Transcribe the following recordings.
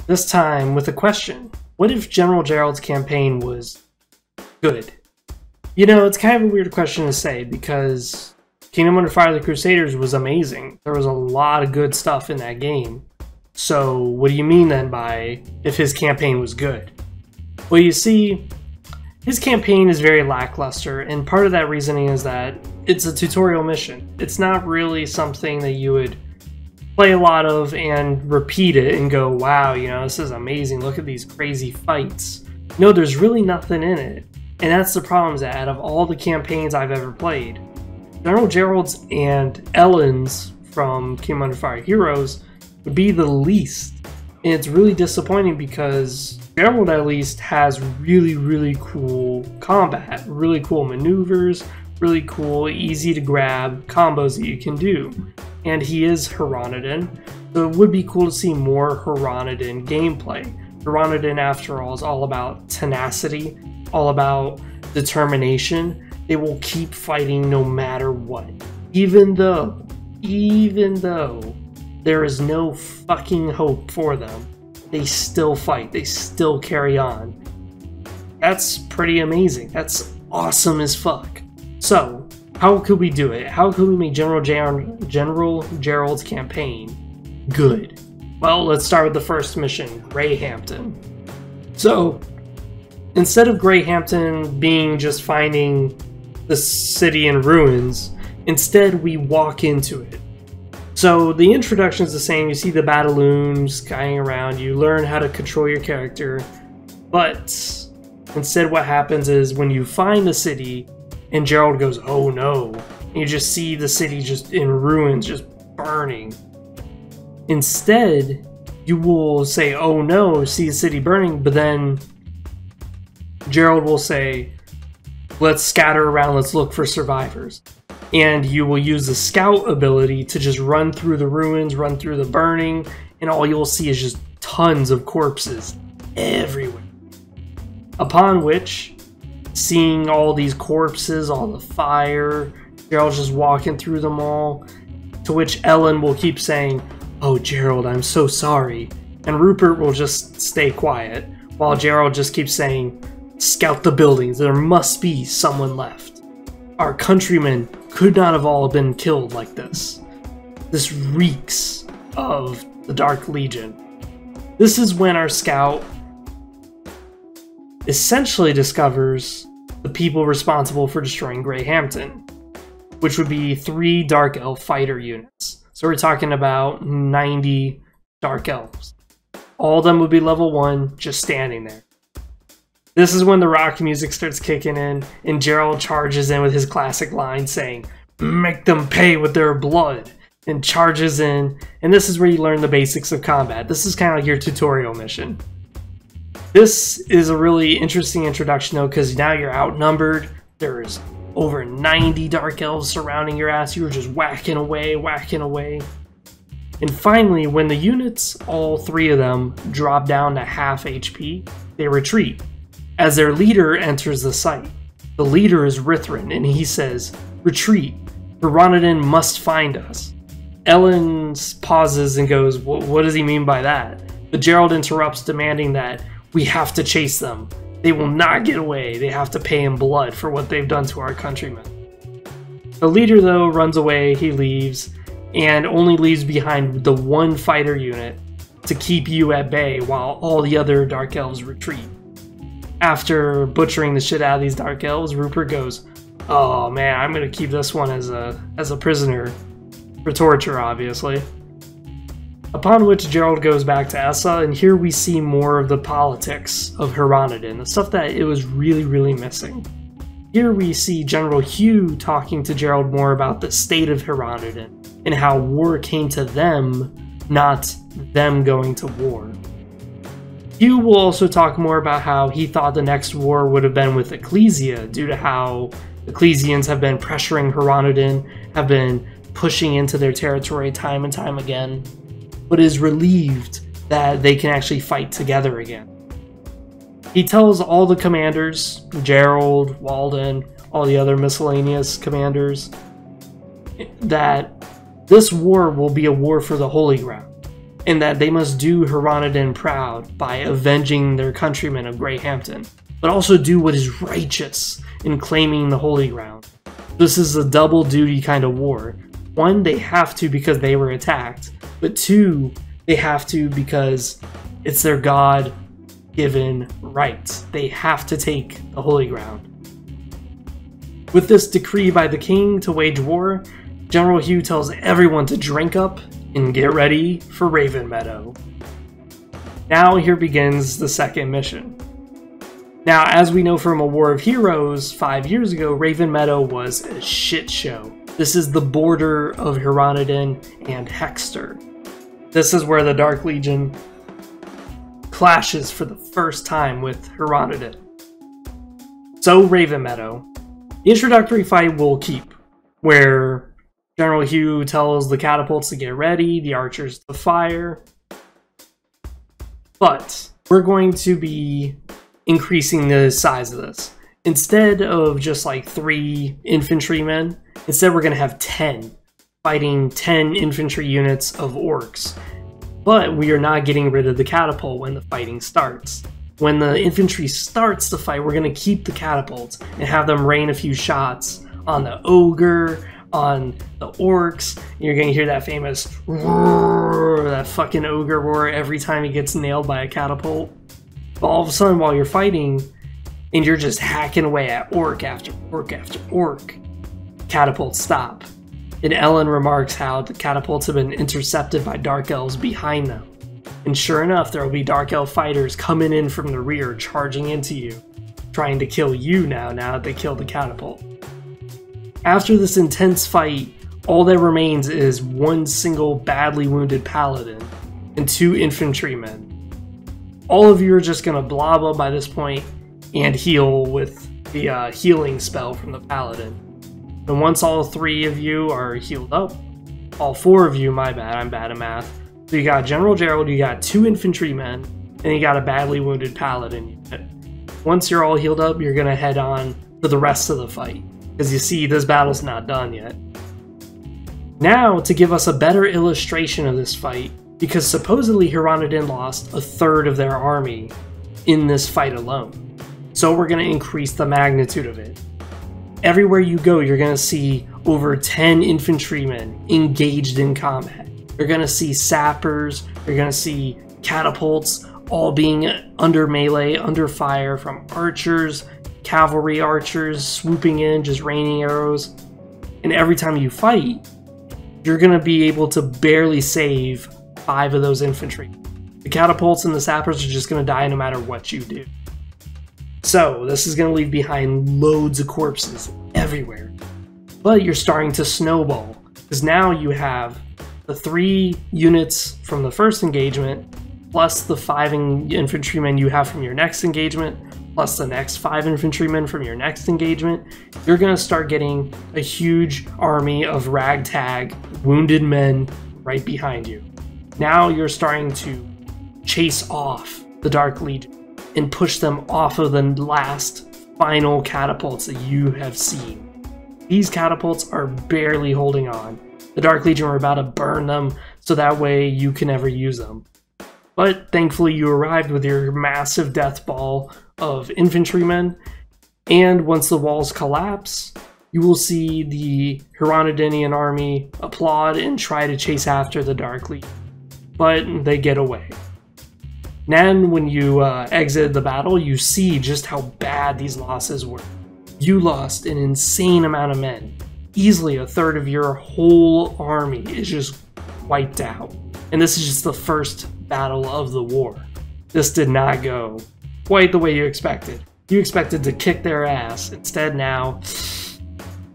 This time with a question. What if General Gerald's campaign was good? You know, it's kind of a weird question to say because Kingdom Under Fire: The Crusaders was amazing. There was a lot of good stuff in that game. So what do you mean then by if his campaign was good? Well, you see, his campaign is very lackluster, and part of that reasoning is that it's a tutorial mission. It's not really something that you would play a lot of and repeat it and go, wow, you know, this is amazing, look at these crazy fights. No, there's really nothing in it. And that's the problem, is that out of all the campaigns I've ever played, General Geralds and Ellen's from Kingdom Under Fire Heroes would be the least. And it's really disappointing because Gerald at least has really cool combat, really cool maneuvers, really cool, easy to grab combos that you can do. And he is Heroniden, so it would be cool to see more Heroniden gameplay. Heroniden, after all, is all about tenacity, all about determination. They will keep fighting no matter what. Even though there is no fucking hope for them, they still fight, they still carry on. That's pretty amazing. That's awesome as fuck. So, how could we do it? How could we make General Gerald's campaign good? Well, let's start with the first mission, Greyhampton. So, instead of Greyhampton being just finding the city in ruins, instead we walk into it. So the introduction is the same. You see the Battaloons skying around, you learn how to control your character, but instead what happens is when you find the city and Gerald goes, oh no, and you just see the city just in ruins, just burning. Instead, you will say, oh no, see the city burning, but then Gerald will say, let's scatter around, let's look for survivors. And you will use the scout ability to just run through the ruins, run through the burning, and all you'll see is just tons of corpses everywhere. Upon which, seeing all these corpses, all the fire, Gerald's just walking through them all, to which Ellen will keep saying, oh Gerald, I'm so sorry. And Rupert will just stay quiet, while Gerald just keeps saying, scout the buildings, there must be someone left. Our countrymen could not have all been killed like this. This reeks of the Dark Legion. This is when our scout essentially discovers the people responsible for destroying Greyhampton, which would be 3 Dark Elf fighter units. So we're talking about 90 Dark Elves. All of them would be level 1, just standing there. This is when the rock music starts kicking in, and Gerald charges in with his classic line saying, make them pay with their blood, and charges in, and this is where you learn the basics of combat. This is kind of like your tutorial mission. This is a really interesting introduction though, because now you're outnumbered. There's over 90 Dark Elves surrounding your ass. You're just whacking away. And finally, when the units, all 3 of them, drop down to half HP, they retreat. As their leader enters the site. The leader is Rithrin, and he says, retreat, Heroniden must find us. Ellen pauses and goes, what does he mean by that? But Gerald interrupts, demanding that we have to chase them. They will not get away. They have to pay in blood for what they've done to our countrymen. The leader, though, runs away, he leaves, and only leaves behind the 1 fighter unit to keep you at bay while all the other Dark Elves retreat. After butchering the shit out of these Dark Elves, Rupert goes, oh man, I'm gonna keep this one as a prisoner for torture, obviously. Upon which Gerald goes back to Essa, and here we see more of the politics of Heroniden, the stuff that it was really missing. Here we see General Hugh talking to Gerald more about the state of Heroniden, and how war came to them, not them going to war. Hugh will also talk more about how he thought the next war would have been with Ecclesia, due to how Ecclesians have been pressuring Heroniden, have been pushing into their territory time and time again, but is relieved that they can actually fight together again. He tells all the commanders, Gerald, Walden, all the other miscellaneous commanders, that this war will be a war for the Holy Ground, and that they must do Hronodin proud by avenging their countrymen of Greyhampton, but also do what is righteous in claiming the Holy Ground. This is a double duty kind of war. One, they have to because they were attacked, but two, they have to because it's their God-given right. They have to take the Holy Ground. With this decree by the king to wage war, General Hugh tells everyone to drink up and get ready for Raven Meadow. Now here begins the second mission. Now, as we know from A War of Heroes 5 years ago, Raven Meadow was a shit show. This is the border of Hronodin and Hexter. This is where the Dark Legion clashes for the first time with Hronodin. So, Raven Meadow. The introductory fight will keep, where General Hugh tells the catapults to get ready, the archers to fire. But we're going to be increasing the size of this. Instead of just like 3 infantrymen, instead we're going to have 10, fighting 10 infantry units of orcs. But we are not getting rid of the catapult when the fighting starts. When the infantry starts the fight, we're going to keep the catapults and have them rain a few shots on the ogre, on the orcs. You're going to hear that famous roar, that fucking ogre roar every time he gets nailed by a catapult. But all of a sudden, while you're fighting, and you're just hacking away at orc after orc after orc, catapults stop. And Ellen remarks how the catapults have been intercepted by Dark Elves behind them. And sure enough, there will be Dark Elf fighters coming in from the rear, charging into you, trying to kill you now that they killed the catapult. After this intense fight, all that remains is one single badly wounded paladin and 2 infantrymen. All of you are just going to blob up by this point and heal with the healing spell from the paladin. And once all 3 of you are healed up, all 4 of you, my bad, I'm bad at math. So you got General Gerald, you got 2 infantrymen, and you got a badly wounded paladin unit. Once you're all healed up, you're going to head on to the rest of the fight. Because you see, this battle's not done yet. Now, to give us a better illustration of this fight, because supposedly Hronodin lost a third of their army in this fight alone. So we're going to increase the magnitude of it. Everywhere you go, you're going to see over 10 infantrymen engaged in combat. You're going to see sappers, you're going to see catapults, all being under melee, under fire from archers, cavalry archers swooping in, just raining arrows. And every time you fight, you're going to be able to barely save 5 of those infantry. The catapults and the sappers are just going to die no matter what you do. So this is going to leave behind loads of corpses everywhere. But you're starting to snowball, because now you have the 3 units from the first engagement, plus the 5 infantrymen you have from your next engagement, plus the next 5 infantrymen from your next engagement. You're going to start getting a huge army of ragtag, wounded men right behind you. Now you're starting to chase off the Dark Legion and push them off of the last final catapults that you have seen. These catapults are barely holding on. The Dark Legion are about to burn them so that way you can never use them. But thankfully you arrived with your massive death ball of infantrymen, and once the walls collapse, you will see the Hronodinian army applaud and try to chase after the Dark Legion, but they get away. Then when you exit the battle, you see just how bad these losses were. You lost an insane amount of men. Easily a third of your whole army is just wiped out. And this is just the first battle of the war. This did not go quite the way you expected. You expected to kick their ass. Instead now,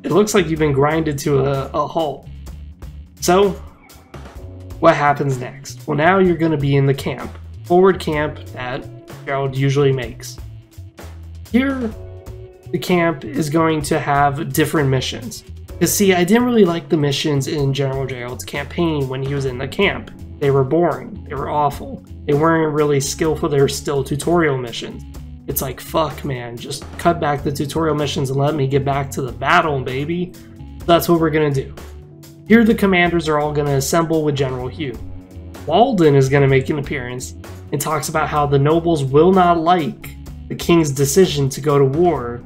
it looks like you've been grinded to a halt. So, what happens next? Well, now you're going to be in the camp. Forward camp that Gerald usually makes. Here, the camp is going to have different missions. Because see, I didn't really like the missions in General Gerald's campaign when he was in the camp. They were boring. They were awful. They weren't really skillful. They were still tutorial missions. It's like, fuck, man. Just cut back the tutorial missions and let me get back to the battle, baby. That's what we're going to do. Here the commanders are all going to assemble with General Hugh. Walden is going to make an appearance and talks about how the nobles will not like the king's decision to go to war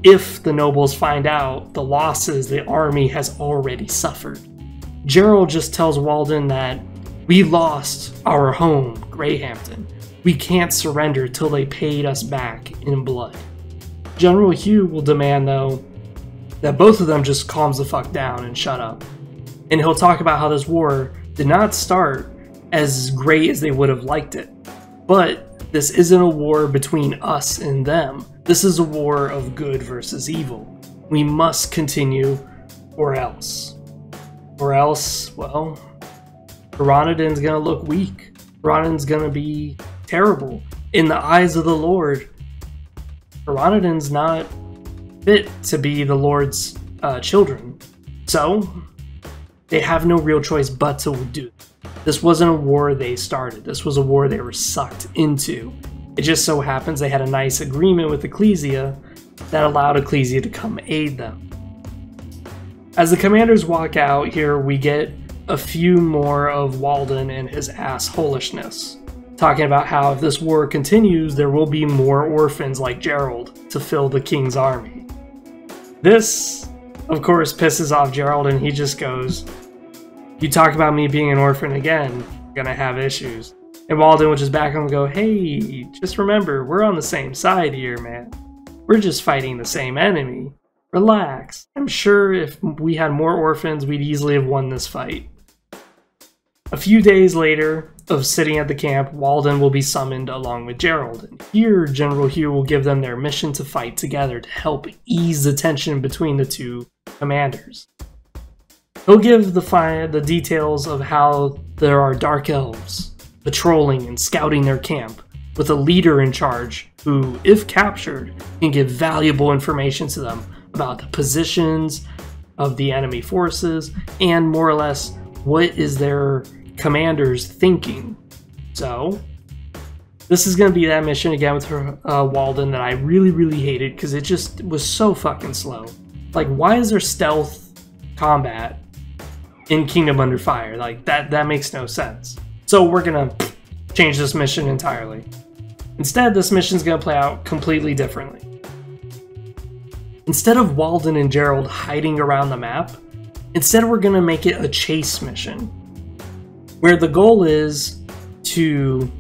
if the nobles find out the losses the army has already suffered. Gerald just tells Walden that we lost our home, Greyhampton. We can't surrender till they paid us back in blood. General Hugh will demand, though, that both of them just calms the fuck down and shut up. And he'll talk about how this war did not start as great as they would have liked it. But this isn't a war between us and them. This is a war of good versus evil. We must continue, or else. Or else, well, Pyrrhonidon's gonna look weak. Pyrrhonidon's gonna be terrible. In the eyes of the Lord, Pyrrhonidon's not fit to be the Lord's children. So, they have no real choice but to do it. This wasn't a war they started. This was a war they were sucked into. It just so happens they had a nice agreement with Ecclesia that allowed Ecclesia to come aid them. As the commanders walk out here, we get a few more of Walden and his assholishness, talking about how if this war continues, there will be more orphans like Gerald to fill the king's army. This, of course, pisses off Gerald, and he just goes, "You talk about me being an orphan again, you're gonna have issues." And Walden will just back him and go, "Hey, just remember, we're on the same side here, man. We're just fighting the same enemy. Relax. I'm sure if we had more orphans, we'd easily have won this fight." A few days later of sitting at the camp, Walden will be summoned along with Gerald. And here, General Hugh will give them their mission to fight together to help ease the tension between the two commanders. He'll give the details of how there are dark elves patrolling and scouting their camp, with a leader in charge who, if captured, can give valuable information to them about the positions of the enemy forces and more or less what is their commanders thinking. So, this is going to be that mission again with Walden that I really hated because it just was so fucking slow. Like, why is there stealth combat in Kingdom Under Fire? Like, that makes no sense. So we're gonna change this mission entirely. Instead, this mission's gonna play out completely differently. Instead of Walden and Gerald hiding around the map, instead we're gonna make it a chase mission, where the goal is to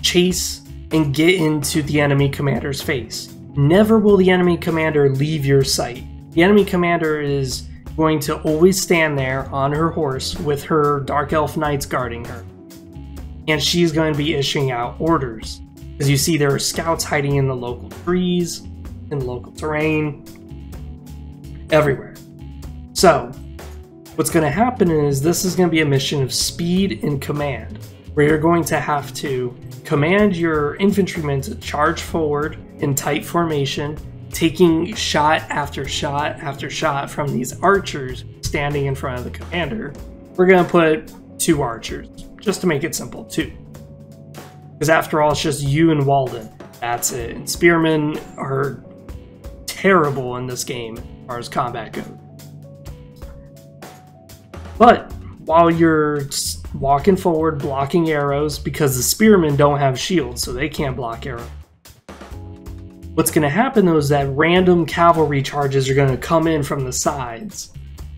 chase and get into the enemy commander's face. Never will the enemy commander leave your sight. The enemy commander is going to always stand there on her horse with her Dark Elf Knights guarding her. And she's going to be issuing out orders. As you see, there are scouts hiding in the local trees, in the local terrain, everywhere. So, what's going to happen is this is going to be a mission of speed and command, where you're going to have to command your infantrymen to charge forward in tight formation, taking shot after shot after shot from these archers standing in front of the commander. We're going to put 2 archers, just to make it simple, 2. Because after all, it's just you and Walden. That's it. And spearmen are terrible in this game as far as combat goes. But while you're walking forward, blocking arrows, because the spearmen don't have shields, so they can't block arrows. What's going to happen though is that random cavalry charges are going to come in from the sides.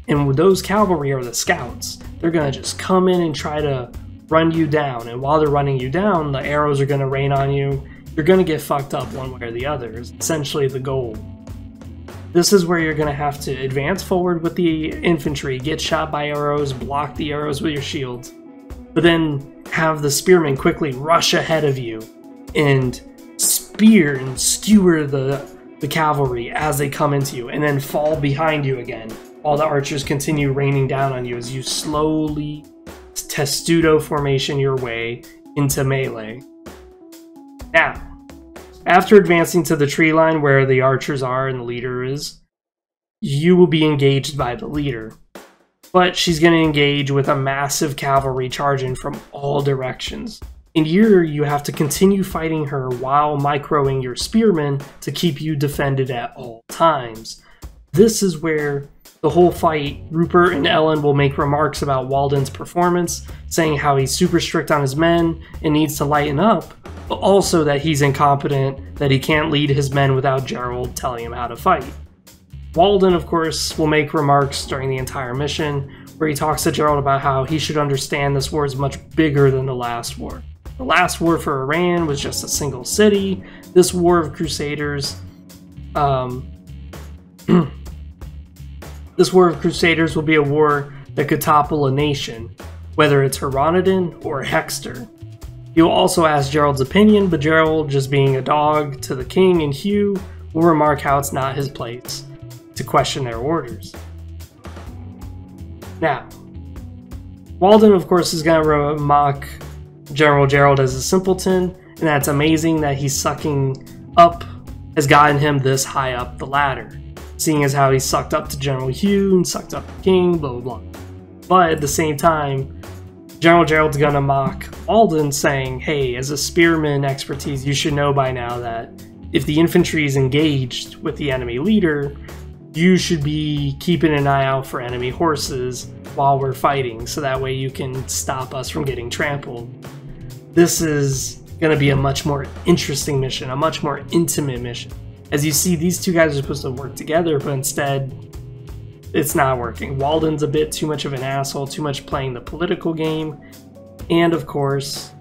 And those cavalry are the scouts. They're going to just come in and try to run you down. And while they're running you down, the arrows are going to rain on you. You're going to get fucked up one way or the other, is essentially the goal. This is where you're going to have to advance forward with the infantry, get shot by arrows, block the arrows with your shields, but then have the spearmen quickly rush ahead of you and spear and skewer the cavalry as they come into you, and then fall behind you again while the archers continue raining down on you as you slowly testudo formation your way into melee. Now, after advancing to the tree line where the archers are and the leader is, you will be engaged by the leader. But she's going to engage with a massive cavalry charging from all directions. And here you have to continue fighting her while microing your spearmen to keep you defended at all times. This is where The whole fight, Rupert and Ellen will make remarks about Walden's performance, saying how he's super strict on his men and needs to lighten up, but also that he's incompetent, that he can't lead his men without Gerald telling him how to fight. Walden, of course, will make remarks during the entire mission, where he talks to Gerald about how he should understand this war is much bigger than the last war. The last war for Iran was just a single city. This war of Crusaders, this war of Crusaders will be a war that could topple a nation, whether it's Heronodon or Hexter. He'll also ask Gerald's opinion, but Gerald, just being a dog to the king and Hugh, will remark how it's not his place to question their orders. Now, Walden, of course, is going to mock General Gerald as a simpleton, and that's amazing that he's sucking up has gotten him this high up the ladder, seeing as how he sucked up to General Hugh and sucked up the king, blah blah blah. But at the same time, General Gerald's going to mock Walden, saying, hey, as a spearman expertise, you should know by now that if the infantry is engaged with the enemy leader, you should be keeping an eye out for enemy horses while we're fighting, so that way you can stop us from getting trampled. This is going to be a much more interesting mission, a much more intimate mission. As you see, these two guys are supposed to work together, but instead, it's not working. Walden's a bit too much of an asshole, too much playing the political game, and of course,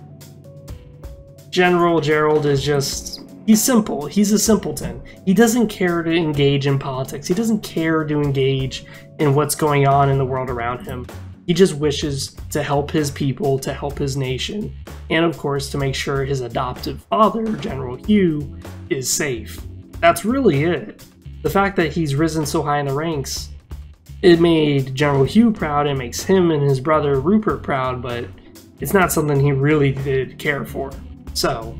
General Gerald is just... he's simple. He's a simpleton. He doesn't care to engage in politics. He doesn't care to engage in what's going on in the world around him. He just wishes to help his people, to help his nation, and of course to make sure his adoptive father, General Hugh, is safe. That's really it. The fact that he's risen so high in the ranks, it made General Hugh proud, it makes him and his brother Rupert proud, but it's not something he really did care for. So,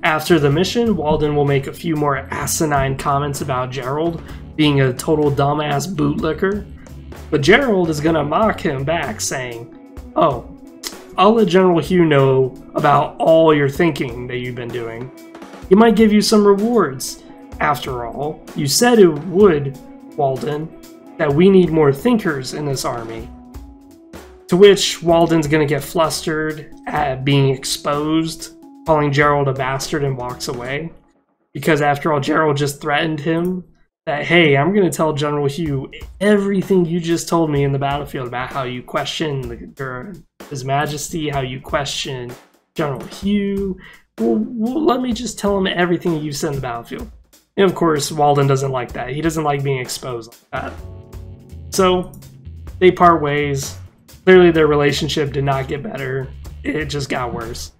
after the mission, Walden will make a few more asinine comments about Gerald being a total dumbass bootlicker, but Gerald is gonna mock him back, saying, oh, I'll let General Hugh know about all your thinking that you've been doing. He might give you some rewards. After all, you said it would, Walden, that we need more thinkers in this army. To which Walden's gonna get flustered at being exposed, calling Gerald a bastard, and walks away. Because after all, Gerald just threatened him that, hey, I'm going to tell General Hugh everything you just told me in the battlefield about how you question His Majesty, how you question General Hugh. Well, let me just tell him everything you said in the battlefield. And of course, Walden doesn't like that. He doesn't like being exposed like that. So, they part ways. Clearly their relationship did not get better. It just got worse.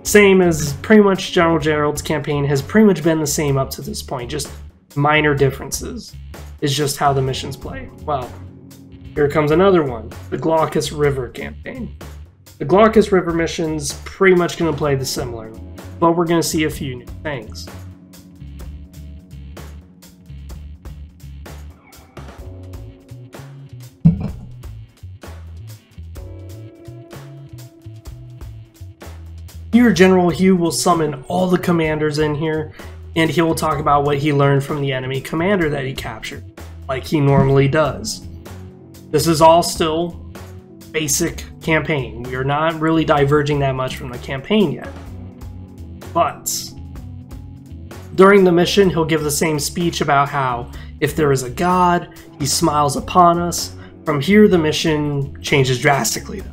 Same as pretty much General Gerald's campaign has pretty much been the same up to this point, just minor differences. It's just how the missions play. Well, here comes another one, the Glaucus River campaign. The Glaucus River mission's pretty much going to play the similar, but we're going to see a few new things. Here, General Hugh will summon all the commanders in here, and he will talk about what he learned from the enemy commander that he captured, like he normally does. This is all still basic campaign. We are not really diverging that much from the campaign yet. But during the mission, he'll give the same speech about how if there is a god, he smiles upon us. From here, the mission changes drastically, though.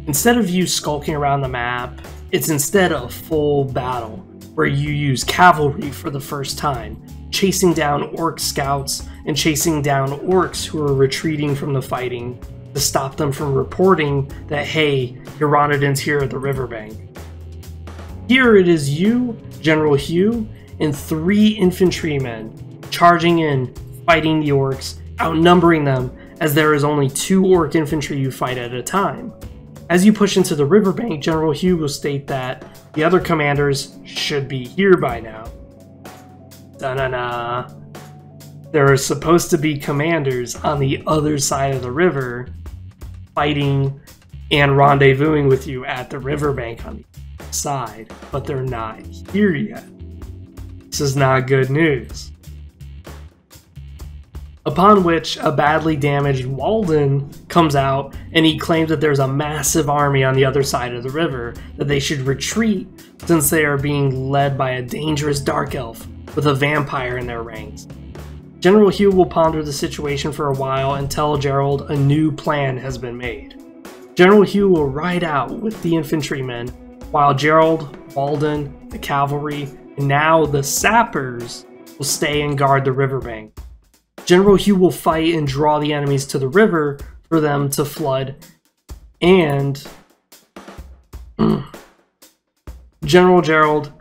Instead of you skulking around the map, it's instead a full battle, where you use cavalry for the first time, chasing down orc scouts and chasing down orcs who are retreating from the fighting to stop them from reporting that, hey, Heronodon's here at the riverbank. Here it is you, General Hugh, and 3 infantrymen charging in, fighting the orcs, outnumbering them, as there is only 2 orc infantry you fight at a time. As you push into the riverbank, General Hugh will state that the other commanders should be here by now. Da-na-na. There are supposed to be commanders on the other side of the river fighting and rendezvousing with you at the riverbank on the other side, but they're not here yet. This is not good news. Upon which a badly damaged Walden comes out and he claims that there's a massive army on the other side of the river, that they should retreat since they are being led by a dangerous dark elf with a vampire in their ranks. General Hugh will ponder the situation for a while and tell Gerald a new plan has been made. General Hugh will ride out with the infantrymen while Gerald, Walden, the cavalry, and now the sappers will stay and guard the riverbank. General Hugh will fight and draw the enemies to the river for them to flood, and General Gerald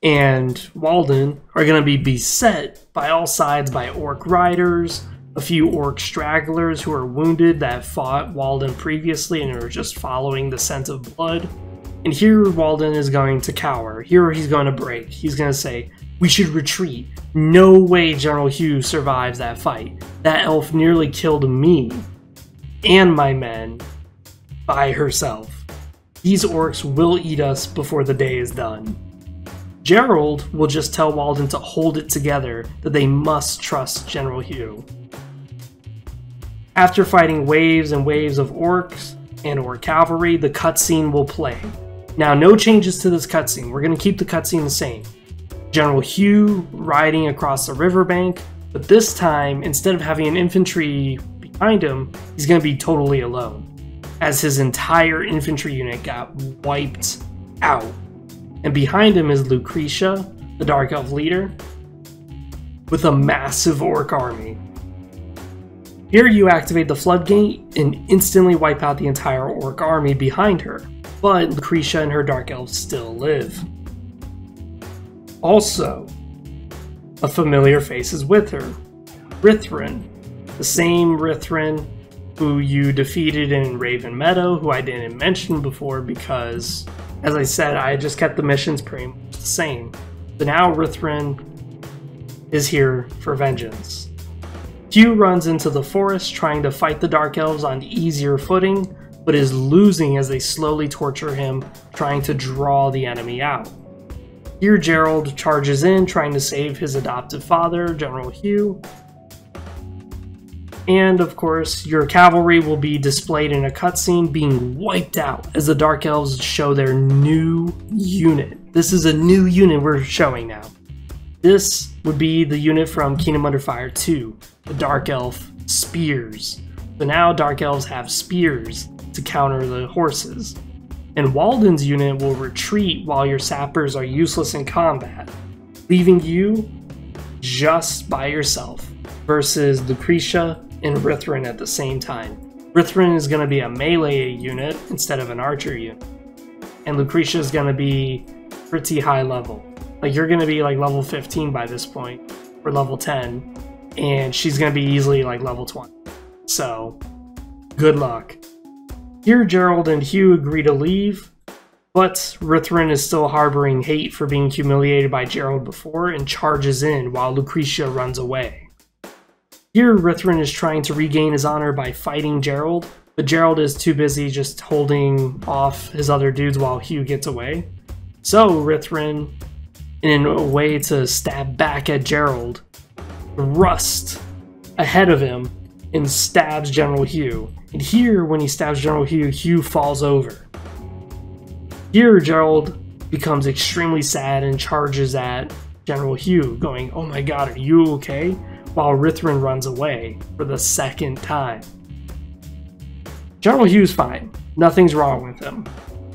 and Walden are going to be beset by all sides by orc riders, a few orc stragglers who are wounded that fought Walden previously and are just following the scent of blood. And here Walden is going to cower. Here he's going to break. He's going to say, "We should retreat. No way General Hugh survives that fight. That elf nearly killed me and my men by herself. These orcs will eat us before the day is done." Gerald will just tell Walden to hold it together, that they must trust General Hugh. After fighting waves and waves of orcs and or cavalry, the cutscene will play. Now, no changes to this cutscene. We're going to keep the cutscene the same. General Hugh riding across the riverbank, but this time, instead of having an infantry behind him, he's going to be totally alone, as his entire infantry unit got wiped out. And behind him is Lucretia, the Dark Elf leader, with a massive orc army. Here you activate the floodgate and instantly wipe out the entire orc army behind her, but Lucretia and her Dark Elves still live. Also, a familiar face is with her, Rithrin, the same Rithrin who you defeated in Raven Meadow, who I didn't mention before because, as I said, I just kept the missions pretty much the same. So now Rithrin is here for vengeance. Hugh runs into the forest trying to fight the Dark Elves on easier footing, but is losing as they slowly torture him, trying to draw the enemy out. Here Gerald charges in, trying to save his adoptive father, General Hugh. And of course, your cavalry will be displayed in a cutscene being wiped out as the Dark Elves show their new unit. This is a new unit we're showing now. This would be the unit from Kingdom Under Fire 2, the Dark Elf Spears. So now Dark Elves have spears to counter the horses. And Walden's unit will retreat while your sappers are useless in combat, leaving you just by yourself versus Lucretia and Rithrin at the same time. Rithrin is going to be a melee unit instead of an archer unit, and Lucretia is going to be pretty high level. Like, you're going to be like level 15 by this point, or level 10, and she's going to be easily like level 20. So, good luck. Here Gerald and Hugh agree to leave, but Rithrin is still harboring hate for being humiliated by Gerald before and charges in while Lucretia runs away. Here Rithrin is trying to regain his honor by fighting Gerald, but Gerald is too busy just holding off his other dudes while Hugh gets away. So Rithrin, in a way to stab back at Gerald, thrusts ahead of him and stabs General Hugh. And here, when he stabs General Hugh, Hugh falls over. Here, Gerald becomes extremely sad and charges at General Hugh, going, "Oh my god, are you okay?" While Rithrin runs away for the second time. General Hugh's fine. Nothing's wrong with him.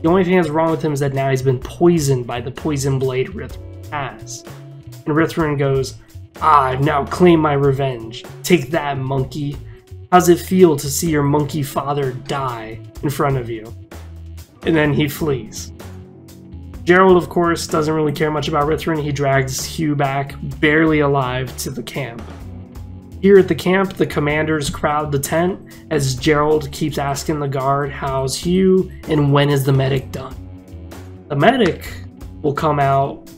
The only thing that's wrong with him is that now he's been poisoned by the poison blade Rithrin has. And Rithrin goes, "I've now claimed my revenge. Take that, monkey. How's it feel to see your monkey father die in front of you?" And then he flees. Gerald, of course, doesn't really care much about Rithrin. He drags Hugh back, barely alive, to the camp. Here at the camp, the commanders crowd the tent as Gerald keeps asking the guard, "How's Hugh? And when is the medic done?" The medic will come out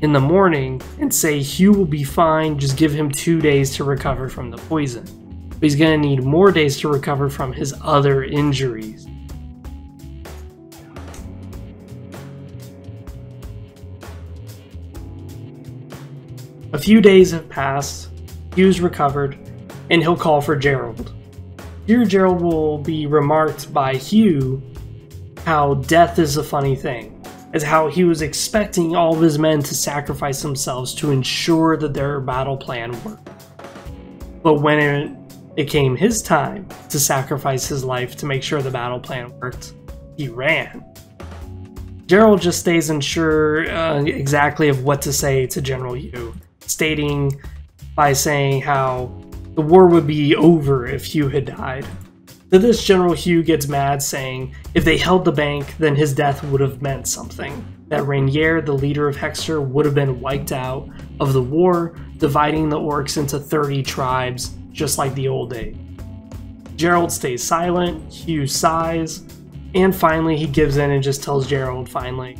in the morning and say Hugh will be fine, just give him 2 days to recover from the poison. But he's going to need more days to recover from his other injuries. A few days have passed, Hugh's recovered, and he'll call for Gerald. Here Gerald will be remarked by Hugh how death is a funny thing, as how he was expecting all of his men to sacrifice themselves to ensure that their battle plan worked. But when it came his time to sacrifice his life to make sure the battle plan worked, he ran. Gerald just stays unsure exactly of what to say to General Hugh, stating by saying how the war would be over if Hugh had died. To this, General Hugh gets mad, saying if they held the bank, then his death would have meant something. That Rainier, the leader of Hexter, would have been wiped out of the war, dividing the orcs into 30 tribes, just like the old days. Gerald stays silent, Hugh sighs, and finally he gives in and just tells Gerald, finally,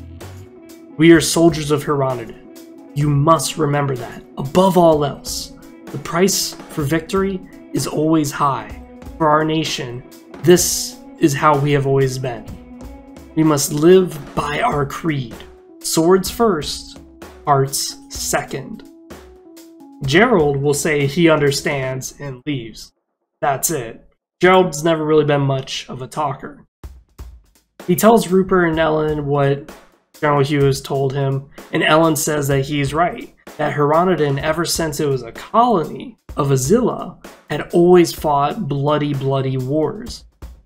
"We are soldiers of Hronodin. You must remember that. Above all else, the price for victory is always high. For our nation, this is how we have always been. We must live by our creed. Swords first, hearts second." Gerald will say he understands and leaves. That's it. Gerald's never really been much of a talker. He tells Rupert and Ellen what General Hugh has told him, and Ellen says that he's right, that Hronodin, ever since it was a colony of Azilla, had always fought bloody wars.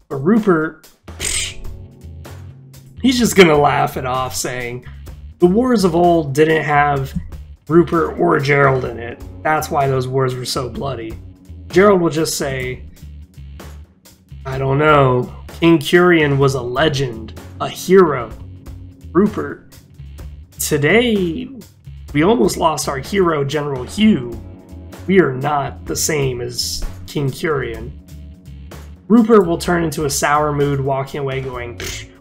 But Rupert, he's just gonna laugh it off, saying, the wars of old didn't have Rupert or Gerald in it. That's why those wars were so bloody. Gerald will just say, I don't know. King Curian was a legend, a hero. Rupert, today we almost lost our hero, General Hugh. We are not the same as King Curian. Rupert will turn into a sour mood, walking away going,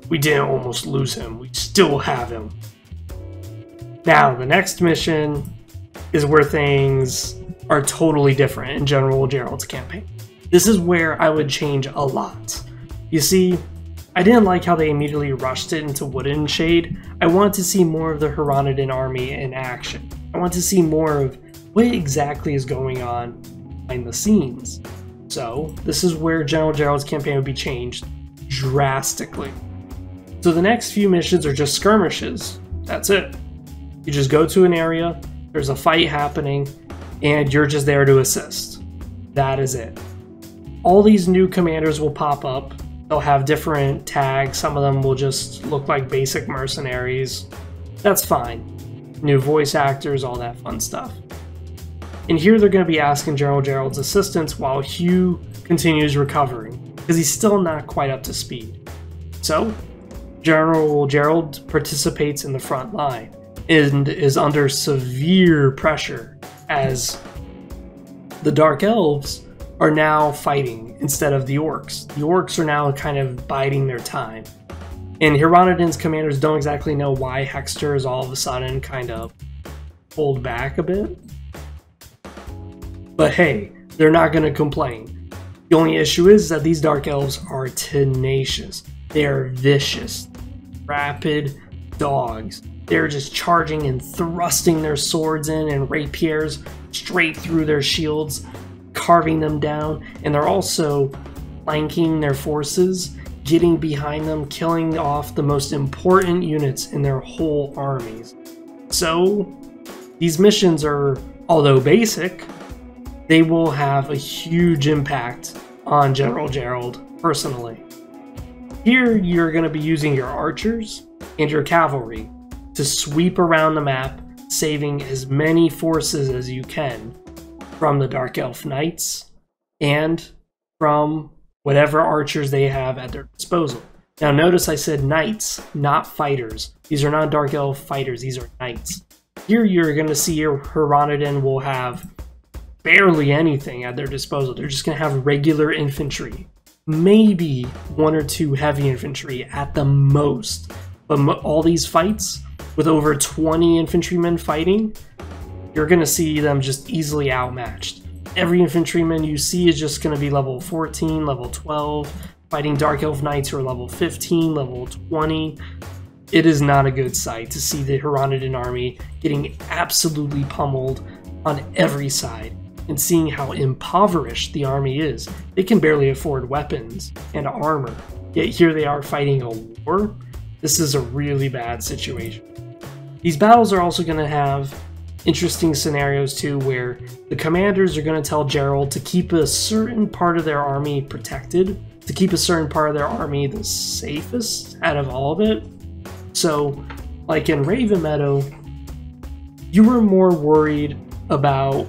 we didn't almost lose him. We still have him. Now, the next mission is where things are totally different in General Gerald's campaign. This is where I would change a lot. You see, I didn't like how they immediately rushed it into Wooden Shade. I wanted to see more of the Hronodin army in action. I want to see more of what exactly is going on behind the scenes. So, this is where General Gerald's campaign would be changed drastically. So the next few missions are just skirmishes. That's it. You just go to an area, there's a fight happening, and you're just there to assist. That is it. All these new commanders will pop up. They'll have different tags. Some of them will just look like basic mercenaries. That's fine. New voice actors, all that fun stuff. And here they're going to be asking General Gerald's assistance while Hugh continues recovering, because he's still not quite up to speed. So, General Gerald participates in the front line and is under severe pressure as the Dark Elves are now fighting instead of the Orcs. The Orcs are now kind of biding their time. And Hronodin's commanders don't exactly know why Hexter is all of a sudden kind of pulled back a bit. But hey, they're not going to complain. The only issue is that these Dark Elves are tenacious. They are vicious, rapid dogs. They're just charging and thrusting their swords in and rapiers straight through their shields, carving them down, and they're also flanking their forces, getting behind them, killing off the most important units in their whole armies. So, these missions are, although basic, they will have a huge impact on General Gerald personally. Here, you're going to be using your archers and your cavalry to sweep around the map, saving as many forces as you can from the Dark Elf Knights and from whatever archers they have at their disposal. Now notice I said knights, not fighters. These are not Dark Elf fighters, these are knights. Here you're going to see your Hronodin will have barely anything at their disposal. They're just going to have regular infantry. Maybe one or two heavy infantry at the most. But all these fights, with over 20 infantrymen fighting, you're going to see them just easily outmatched. Every infantryman you see is just going to be level 14, level 12, fighting Dark Elf Knights who are level 15, level 20. It is not a good sight to see the Hronodin army getting absolutely pummeled on every side. and seeing how impoverished the army is. They can barely afford weapons and armor, yet here they are fighting a war. This is a really bad situation. These battles are also going to have interesting scenarios too, where the commanders are going to tell Gerald to keep a certain part of their army protected, to keep a certain part of their army the safest out of all of it. So, like in Raven Meadow, you were more worried about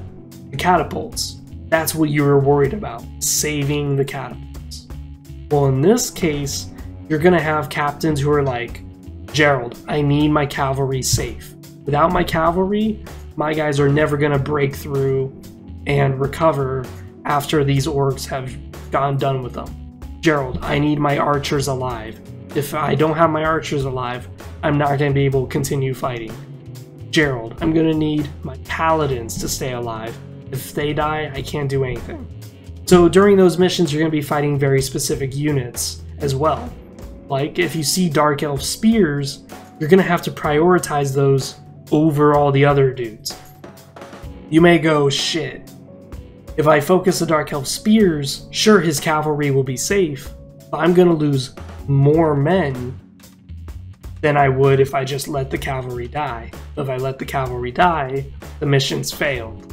the catapults. That's what you were worried about, saving the catapults. Well, in this case, you're going to have captains who are like, Gerald, I need my cavalry safe. Without my cavalry, my guys are never going to break through and recover after these orcs have gone done with them. Gerald, I need my archers alive. If I don't have my archers alive, I'm not going to be able to continue fighting. Gerald, I'm going to need my paladins to stay alive. If they die, I can't do anything. So during those missions, you're going to be fighting very specific units as well. Like, if you see Dark Elf spears, you're going to have to prioritize those over all the other dudes. You may go, shit, if I focus the Dark Elf spears, sure, his cavalry will be safe, but I'm going to lose more men than I would if I just let the cavalry die. If I let the cavalry die, the mission's failed.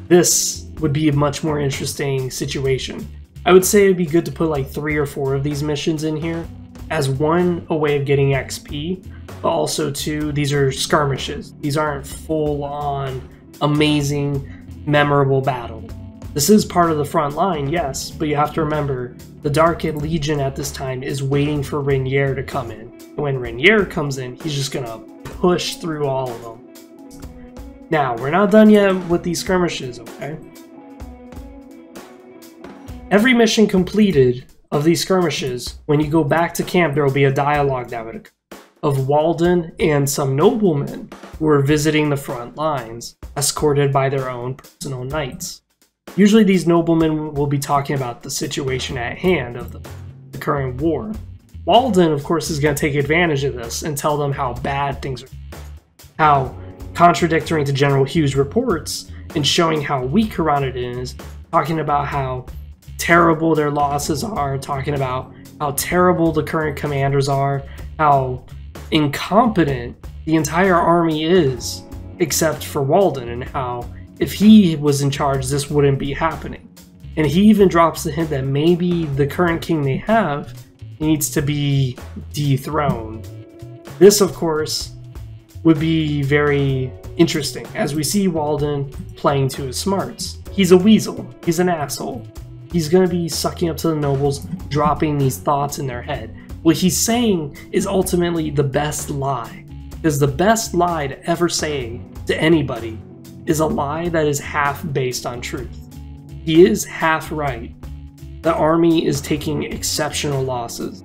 This would be a much more interesting situation. I would say it'd be good to put like 3 or 4 of these missions in here, as one, a way of getting XP, but also 2, these are skirmishes. These aren't full-on, amazing, memorable battle. This is part of the front line, yes, but you have to remember, the Dark Legion at this time is waiting for Rainier to come in. And when Rainier comes in, he's just gonna push through all of them. Now, we're not done yet with these skirmishes, okay? Every mission completed of these skirmishes, when you go back to camp, there will be a dialogue that would occur of Walden and some noblemen who are visiting the front lines, escorted by their own personal knights. Usually these noblemen will be talking about the situation at hand of the current war. Walden, of course, is going to take advantage of this and tell them how bad things are, how contradictory to General Hughes' reports and showing how weak Hiranidin is, talking about how terrible their losses are, talking about how terrible the current commanders are, how incompetent the entire army is, except for Walden, and how if he was in charge, this wouldn't be happening. And he even drops the hint that maybe the current king they have needs to be dethroned. This, of course, would be very interesting, as we see Walden playing to his smarts. He's a weasel. He's an asshole. He's going to be sucking up to the nobles, dropping these thoughts in their head. What he's saying is ultimately the best lie. Because the best lie to ever say to anybody is a lie that is half based on truth. He is half right. The army is taking exceptional losses.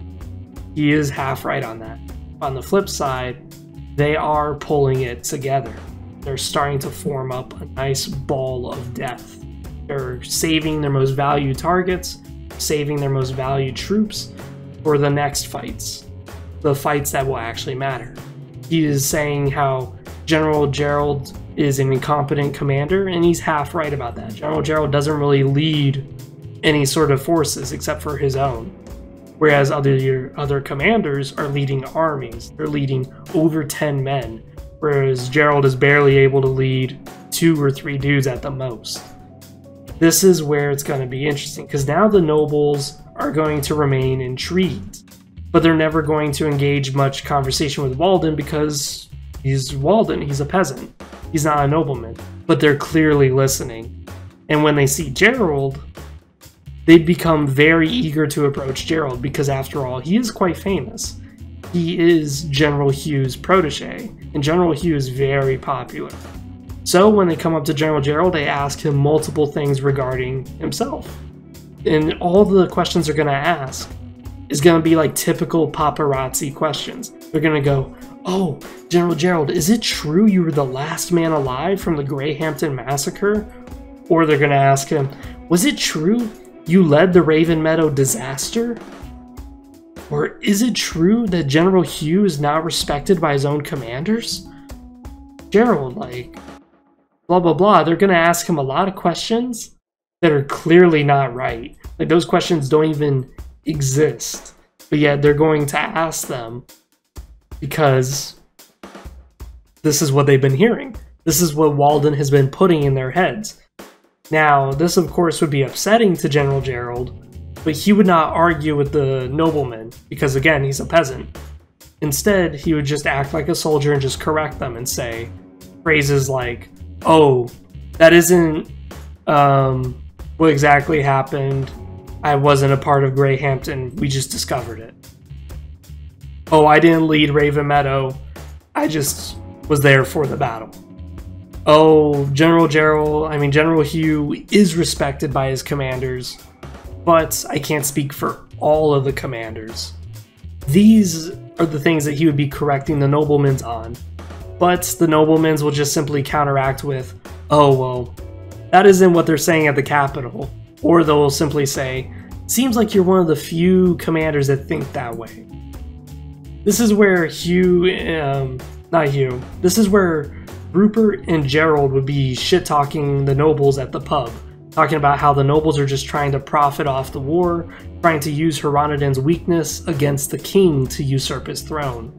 He is half right on that. On the flip side, they are pulling it together. They're starting to form up a nice ball of death. They're saving their most valued targets, saving their most valued troops for the next fights. The fights that will actually matter. He is saying how General Gerald is an incompetent commander, and he's half right about that. General Gerald doesn't really lead any sort of forces except for his own. Whereas other commanders are leading armies. They're leading over 10 men, whereas Gerald is barely able to lead 2 or 3 dudes at the most. This is where it's going to be interesting, because now the nobles are going to remain intrigued, but they're never going to engage much conversation with Walden because he's Walden, he's a peasant, he's not a nobleman, but they're clearly listening. And when they see Gerald, they'd become very eager to approach Gerald because, after all, he is quite famous. He is General Hughes' protege, and General Hugh is very popular. So when they come up to General Gerald, they ask him multiple things regarding himself. And all the questions they're going to ask is going to be like typical paparazzi questions. They're going to go, "Oh, General Gerald, is it true you were the last man alive from the Greyhampton massacre?" Or they're going to ask him, "Was it true you led the Raven Meadow disaster?" Or is it true that General Hugh is not respected by his own commanders? Gerald, blah, blah, blah. They're going to ask him a lot of questions that are clearly not right. Like, those questions don't even exist. But yet they're going to ask them because this is what they've been hearing. This is what Walden has been putting in their heads. Now, this of course would be upsetting to General Gerald, but he would not argue with the nobleman because, again, he's a peasant. Instead, he would just act like a soldier and just correct them and say phrases like, "Oh, that isn't what exactly happened. I wasn't a part of Greyhampton. We just discovered it. Oh, I didn't lead Raven Meadow. I just was there for the battle. Oh, General Hugh is respected by his commanders, but I can't speak for all of the commanders." These are the things that he would be correcting the noblemen on, but the noblemen will just simply counteract with, "Oh, well, that isn't what they're saying at the capital." Or they'll simply say, "Seems like you're one of the few commanders that think that way." This is where this is where Rupert and Gerald would be shit-talking the nobles at the pub, talking about how the nobles are just trying to profit off the war, trying to use Hronodin's weakness against the king to usurp his throne.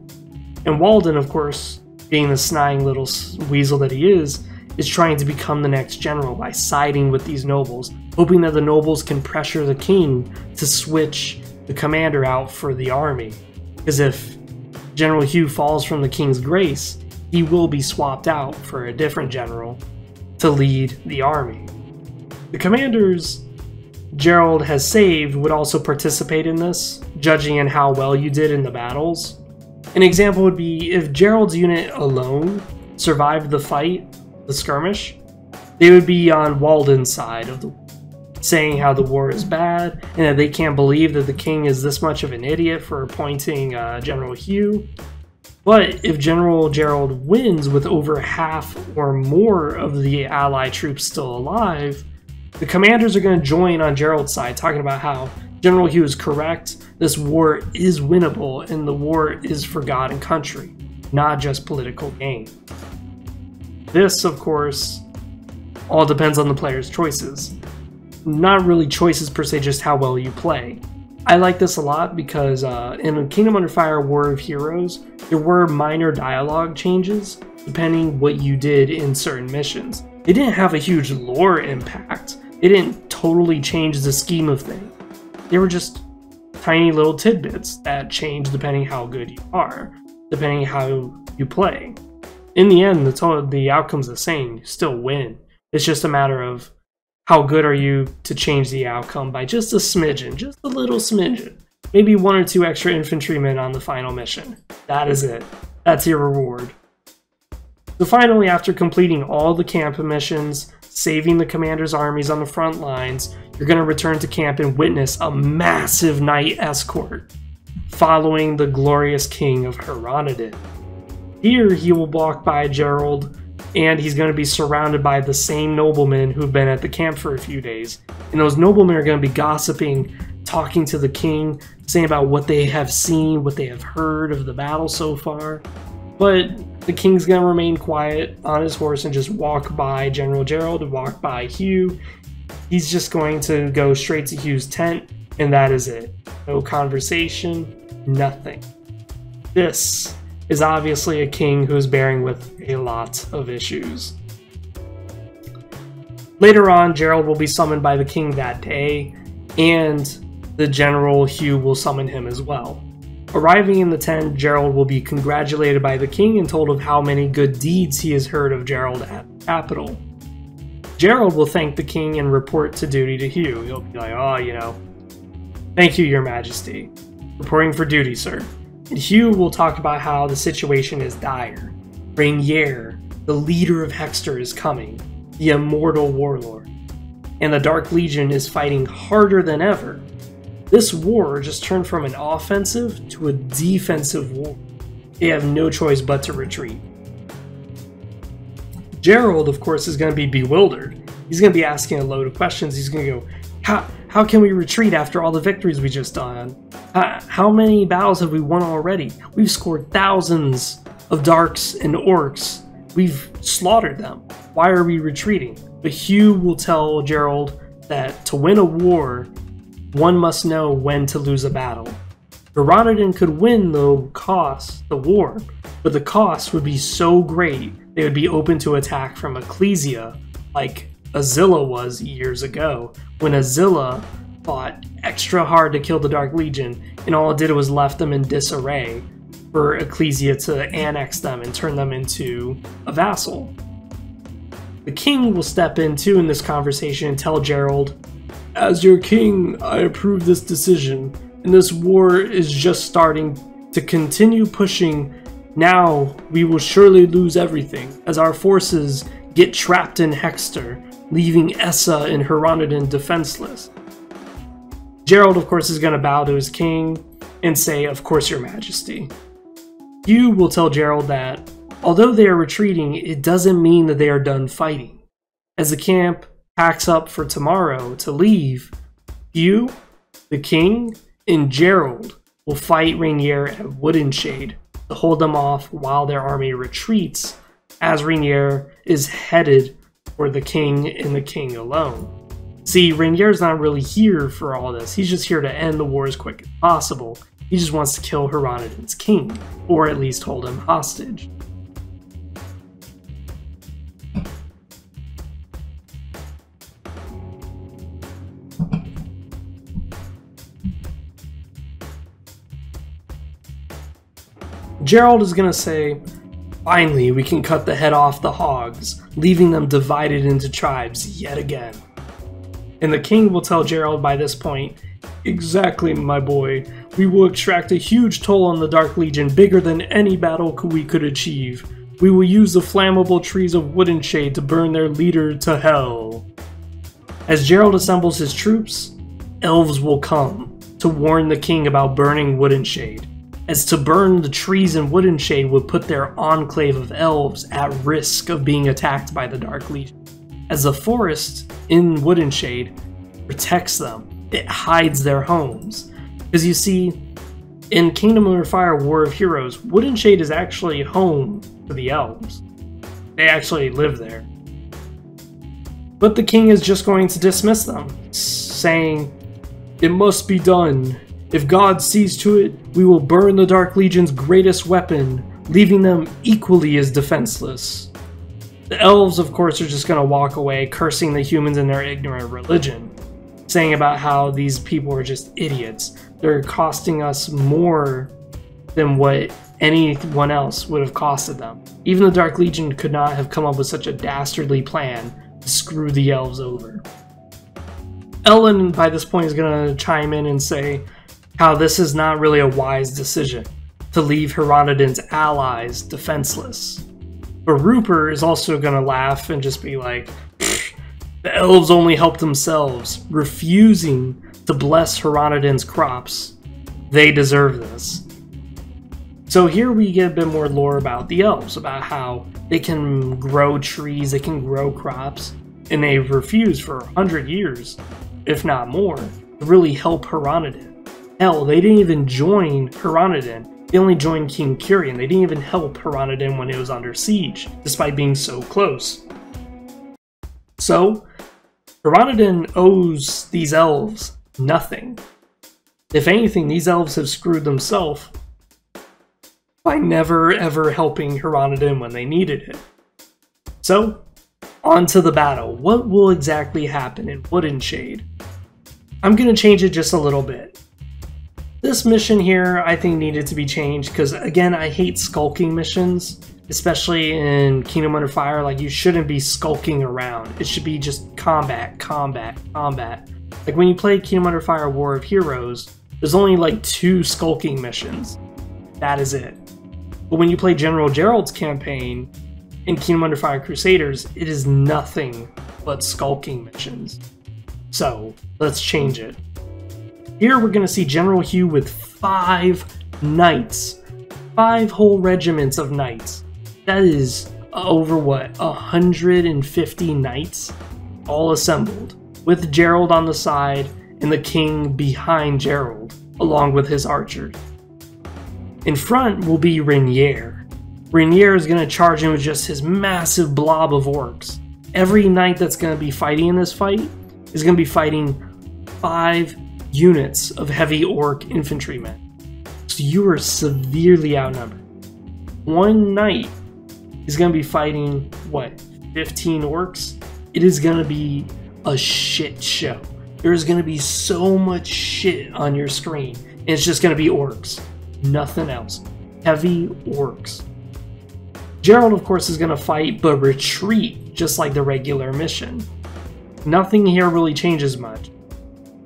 And Walden, of course, being the snide little weasel that he is trying to become the next general by siding with these nobles, hoping that the nobles can pressure the king to switch the commander out for the army. Because if General Hugh falls from the king's grace, he will be swapped out for a different general to lead the army. The commanders Gerald has saved would also participate in this, judging in how well you did in the battles. An example would be if Gerald's unit alone survived the fight, the skirmish, they would be on Walden's side of the war, saying how the war is bad and that they can't believe that the king is this much of an idiot for appointing General Hugh. But if General Gerald wins with over half or more of the allied troops still alive, the commanders are going to join on Gerald's side, talking about how General Hugh is correct, this war is winnable, and the war is for God and country, not just political gain. This, of course, all depends on the player's choices. Not really choices per se, just how well you play. I like this a lot because in Kingdom Under Fire War of Heroes, there were minor dialogue changes depending what you did in certain missions. They didn't have a huge lore impact. It didn't totally change the scheme of things. They were just tiny little tidbits that change depending how good you are, depending how you play. In the end, the outcome's the same. You still win. It's just a matter of how good are you to change the outcome by just a smidgen, just a little smidgen. Maybe 1 or 2 extra infantrymen on the final mission. That is it. That's your reward. So finally, after completing all the camp missions, saving the commander's armies on the front lines, you're going to return to camp and witness a massive knight escort following the glorious king of Hronodin. Here, he will walk by Gerald, and he's going to be surrounded by the same noblemen who've been at the camp for a few days. And those noblemen are going to be gossiping, talking to the king, saying about what they have seen, what they have heard of the battle so far. But the king's going to remain quiet on his horse and just walk by General Gerald and walk by Hugh. He's just going to go straight to Hugh's tent, and that is it. No conversation, nothing. This is obviously a king who is bearing with a lot of issues. Later on, Gerald will be summoned by the king that day, and the General Hugh will summon him as well. Arriving in the tent, Gerald will be congratulated by the king and told of how many good deeds he has heard of Gerald at the capital. Gerald will thank the king and report to duty to Hugh. He'll be like, "Oh, thank you, your majesty. Reporting for duty, sir." And Hugh will talk about how the situation is dire. Rainier, the leader of Hexter, is coming, the immortal warlord. And the Dark Legion is fighting harder than ever. This war just turned from an offensive to a defensive war. They have no choice but to retreat. Gerald, of course, is going to be bewildered. He's going to be asking a load of questions. He's going to go, How can we retreat after all the victories we just done? How many battles have we won already? We've scored thousands of darks and orcs. We've slaughtered them. Why are we retreating? But Hugh will tell Gerald that to win a war, one must know when to lose a battle. Hiranadin could win the war, but the cost would be so great they would be open to attack from Ecclesia, like Azilla was years ago, when Azilla fought extra hard to kill the Dark Legion, and all it did was left them in disarray for Ecclesia to annex them and turn them into a vassal. The king will step in too in this conversation and tell Gerald, "As your king, I approve this decision, and this war is just starting. To continue pushing now, we will surely lose everything, as our forces get trapped in Hexter, leaving Essa and Hiranadin defenseless." Gerald, of course, is going to bow to his king and say, "Of course, your majesty." Hugh will tell Gerald that, although they are retreating, it doesn't mean that they are done fighting. As the camp packs up for tomorrow to leave, Hugh, the king, and Gerald will fight Rainier at Woodenshade to hold them off while their army retreats, as Rainier is headed for the king and the king alone. See, Rainier's not really here for all this. He's just here to end the war as quick as possible. He just wants to kill Hiranadin's king, or at least hold him hostage. Gerald is going to say, "Finally, we can cut the head off the hogs, leaving them divided into tribes yet again." And the king will tell Gerald by this point, "Exactly, my boy. We will extract a huge toll on the Dark Legion, bigger than any battle we could achieve. We will use the flammable trees of Woodenshade to burn their leader to hell." As Gerald assembles his troops, elves will come to warn the king about burning Woodenshade, as to burn the trees in Woodenshade would put their enclave of elves at risk of being attacked by the Dark Legion, as the forest in Woodenshade protects them. It hides their homes. Because you see, in Kingdom Under Fire War of Heroes, Woodenshade is actually home to the elves. They actually live there. But the king is just going to dismiss them, saying, "It must be done. If God sees to it, we will burn the Dark Legion's greatest weapon, leaving them equally as defenseless." The elves, of course, are just going to walk away, cursing the humans and their ignorant religion, saying about how these people are just idiots. They're costing us more than what anyone else would have costed them. Even the Dark Legion could not have come up with such a dastardly plan to screw the elves over. Ellen, by this point, is going to chime in and say how this is not really a wise decision to leave Hiranadin's allies defenseless. But Rupert is also going to laugh and just be like, "The elves only help themselves, refusing to bless Hiranadin's crops. They deserve this." So here we get a bit more lore about the elves, about how they can grow trees, they can grow crops, and they've refused for 100 years, if not more, to really help Hiranadin. Hell, they didn't even join Hiranadin. They only joined King Curian. They didn't even help Hiranadin when it was under siege, despite being so close. So, Hiranadin owes these elves nothing. If anything, these elves have screwed themselves by never ever helping Hiranadin when they needed it. So, on to the battle. What will exactly happen in Woodenshade? I'm going to change it just a little bit. This mission here, I think, needed to be changed because, again, I hate skulking missions, especially in Kingdom Under Fire. Like, you shouldn't be skulking around. It should be just combat, combat, combat. Like, when you play Kingdom Under Fire War of Heroes, there's only like 2 skulking missions. That is it. But when you play General Gerald's campaign in Kingdom Under Fire Crusaders, it is nothing but skulking missions. So, let's change it. Here we're going to see General Hugh with 5 knights. 5 whole regiments of knights. That is over, what, 150 knights? All assembled, with Gerald on the side and the king behind Gerald, along with his archers. In front will be Rainier. Rainier is going to charge in with just his massive blob of orcs. Every knight that's going to be fighting in this fight is going to be fighting 5 units of heavy orc infantrymen. So you are severely outnumbered. One knight is going to be fighting, what, 15 orcs? It is going to be a shit show. There's going to be so much shit on your screen. And it's just going to be orcs. Nothing else. Heavy orcs. Gerald, of course, is going to fight, but retreat, just like the regular mission. Nothing here really changes much.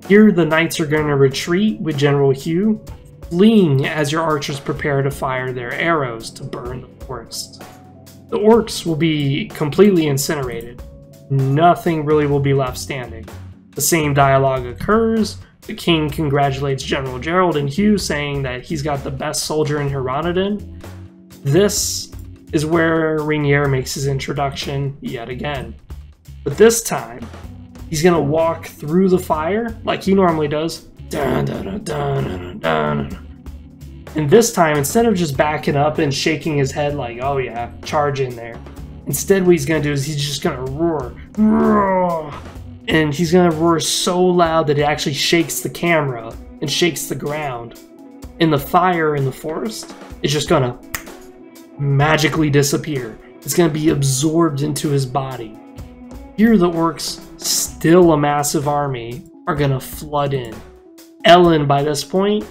Here, the knights are going to retreat with General Hugh, fleeing as your archers prepare to fire their arrows to burn the forest. The orcs will be completely incinerated. Nothing really will be left standing. The same dialogue occurs. The king congratulates General Gerald and Hugh, saying that he's got the best soldier in Hiranadin. This is where Rainier makes his introduction yet again. But this time, he's gonna walk through the fire like he normally does. Dun, dun, dun, dun, dun, dun. And this time, instead of just backing up and shaking his head like, oh yeah, charge in there. Instead, what he's gonna do is he's just gonna roar. Roar! And he's gonna roar so loud that it actually shakes the camera and shakes the ground. And the fire in the forest is just gonna magically disappear. It's gonna be absorbed into his body. Here the orcs, still a massive army, are gonna flood in. Ellen, by this point,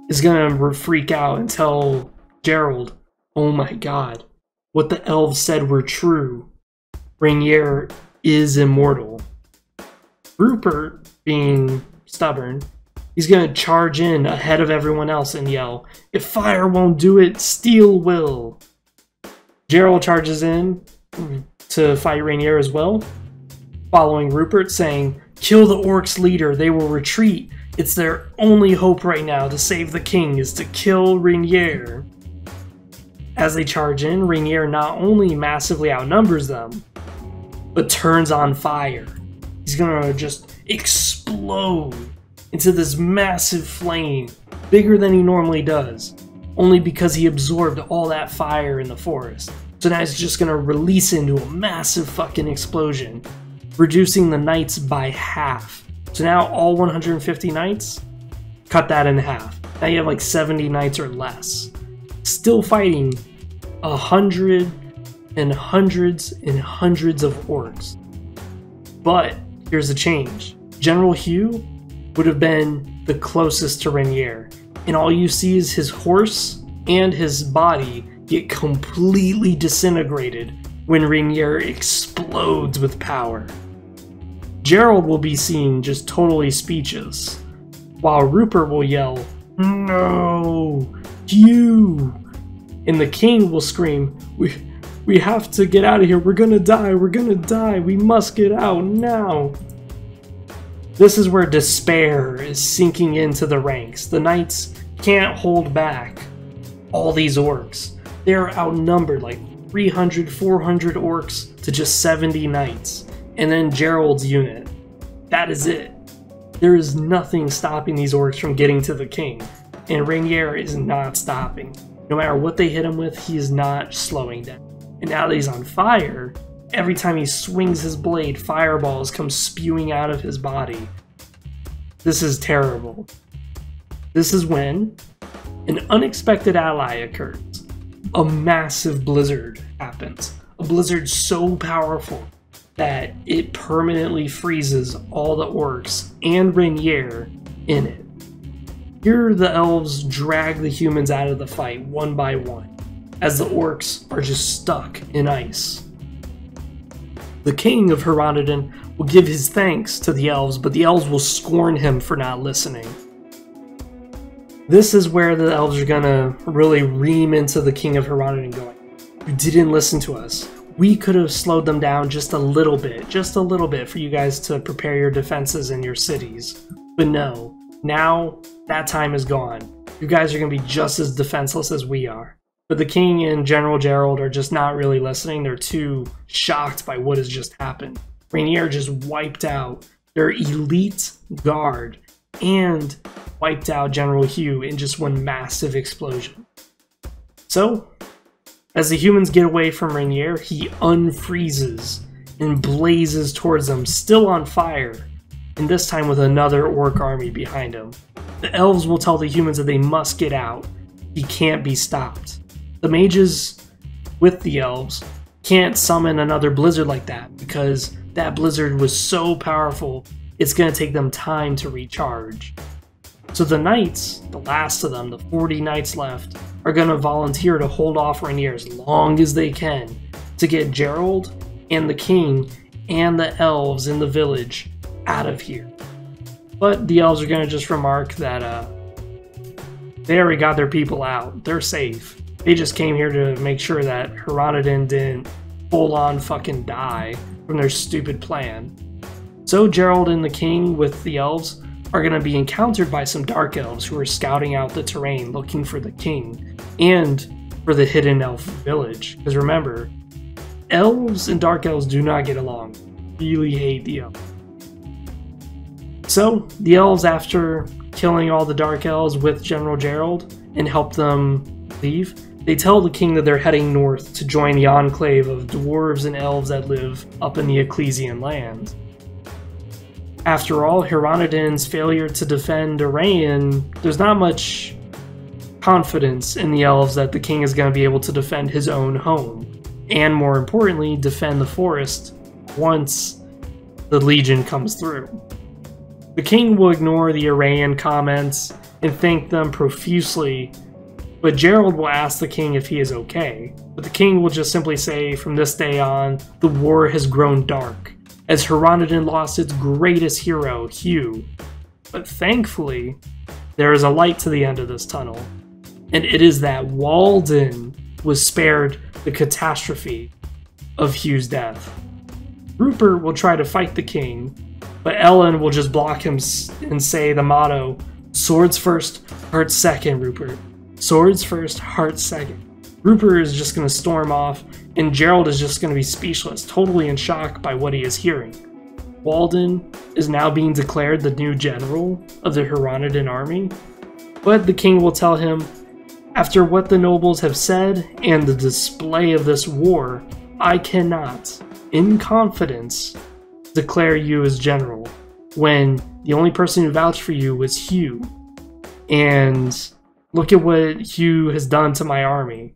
is gonna freak out and tell Gerald, oh my god, what the elves said were true. Rainier is immortal. Rupert, being stubborn, he's gonna charge in ahead of everyone else and yell, if fire won't do it, steel will. Gerald charges in to fight Rainier as well, following Rupert, saying, kill the orcs' leader, they will retreat. It's their only hope right now to save the king is to kill Rainier. As they charge in, Rainier not only massively outnumbers them, but turns on fire. He's gonna just explode into this massive flame, bigger than he normally does, only because he absorbed all that fire in the forest. So now he's just gonna release into a massive fucking explosion, reducing the knights by half. So now all 150 knights, cut that in half. Now you have like 70 knights or less. Still fighting 100 and hundreds and hundreds of orcs. But here's the change. General Hugh would have been the closest to Rainier, and all you see is his horse and his body get completely disintegrated when Rainier explodes with power. Gerald will be seen just totally speechless, while Rupert will yell, no, Hugh! And the king will scream, we have to get out of here, we're gonna die, we must get out now. This is where despair is sinking into the ranks. The knights can't hold back all these orcs. They're outnumbered like 300, 400 orcs to just 70 knights. And then Gerald's unit. That is it. There is nothing stopping these orcs from getting to the king. And Rainier is not stopping. No matter what they hit him with, he is not slowing down. And now that he's on fire, every time he swings his blade, fireballs come spewing out of his body. This is terrible. This is when an unexpected ally occurs. A massive blizzard happens. A blizzard so powerful that it permanently freezes all the orcs and Rainier in it. Here the elves drag the humans out of the fight one by one, as the orcs are just stuck in ice. The king of Hiranadin will give his thanks to the elves, but the elves will scorn him for not listening. This is where the elves are gonna really ream into the king of Hiranadin going, you didn't listen to us. We could have slowed them down just a little bit for you guys to prepare your defenses in your cities. But no, now that time is gone. You guys are gonna be just as defenseless as we are. But the king and General Gerald are just not really listening. They're too shocked by what has just happened. Rainier just wiped out their elite guard and wiped out General Hugh in just one massive explosion. So, as the humans get away from Rainier, he unfreezes and blazes towards them, still on fire, and this time with another orc army behind him. The elves will tell the humans that they must get out. He can't be stopped. The mages with the elves can't summon another blizzard like that because that blizzard was so powerful it's going to take them time to recharge. So the knights, the last of them, the 40 knights left, are going to volunteer to hold off Rainier as long as they can to get Gerald and the king and the elves in the village out of here. But the elves are going to just remark that they already got their people out. They're safe. They just came here to make sure that Hronodin didn't full-on fucking die from their stupid plan. So Gerald and the king with the elves are going to be encountered by some dark elves who are scouting out the terrain looking for the king and for the hidden elf village. Because remember, elves and dark elves do not get along. Really hate the elves. So the elves, after killing all the dark elves with General Gerald and help them leave, they tell the king that they're heading north to join the enclave of dwarves and elves that live up in the Ecclesian land. After all, Hronodin's failure to defend Arayan, there's not much confidence in the elves that the king is going to be able to defend his own home, and more importantly, defend the forest once the Legion comes through. The king will ignore the Arayan comments and thank them profusely, but Gerald will ask the king if he is okay. But the king will just simply say, from this day on, the war has grown dark, as Hronodin lost its greatest hero, Hugh. But thankfully, there is a light to the end of this tunnel, and it is that Walden was spared the catastrophe of Hugh's death. Rupert will try to fight the king, but Ellen will just block him and say the motto, "Swords first, hearts second, Rupert. Swords first, hearts second." Rupert is just going to storm off, and Gerald is just going to be speechless, totally in shock by what he is hearing. Walden is now being declared the new general of the Hronodin army, but the king will tell him, after what the nobles have said and the display of this war, I cannot, in confidence, declare you as general, when the only person who vouched for you was Hugh. And look at what Hugh has done to my army.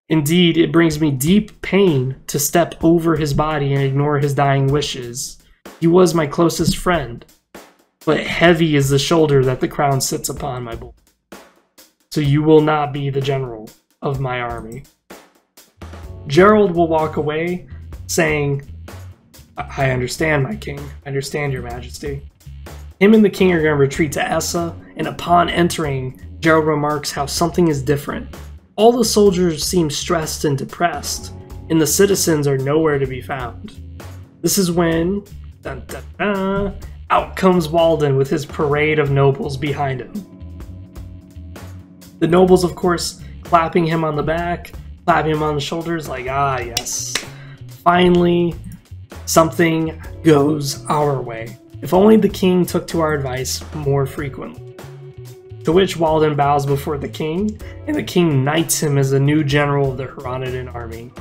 Indeed, it brings me deep pain to step over his body and ignore his dying wishes. He was my closest friend, but heavy is the shoulder that the crown sits upon, my boy. So you will not be the general of my army. Gerald will walk away, saying, I understand, my king. I understand, your majesty. Him and the king are going to retreat to Essa, and upon entering, Gerald remarks how something is different. All the soldiers seem stressed and depressed, and the citizens are nowhere to be found. This is when, dun, dun, dun, out comes Walden with his parade of nobles behind him. The nobles, of course, clapping him on the back, clapping him on the shoulders, like, ah, yes. Finally, something goes our way. If only the king took to our advice more frequently. To which Walden bows before the king, and the king knights him as the new general of the Hronodin army.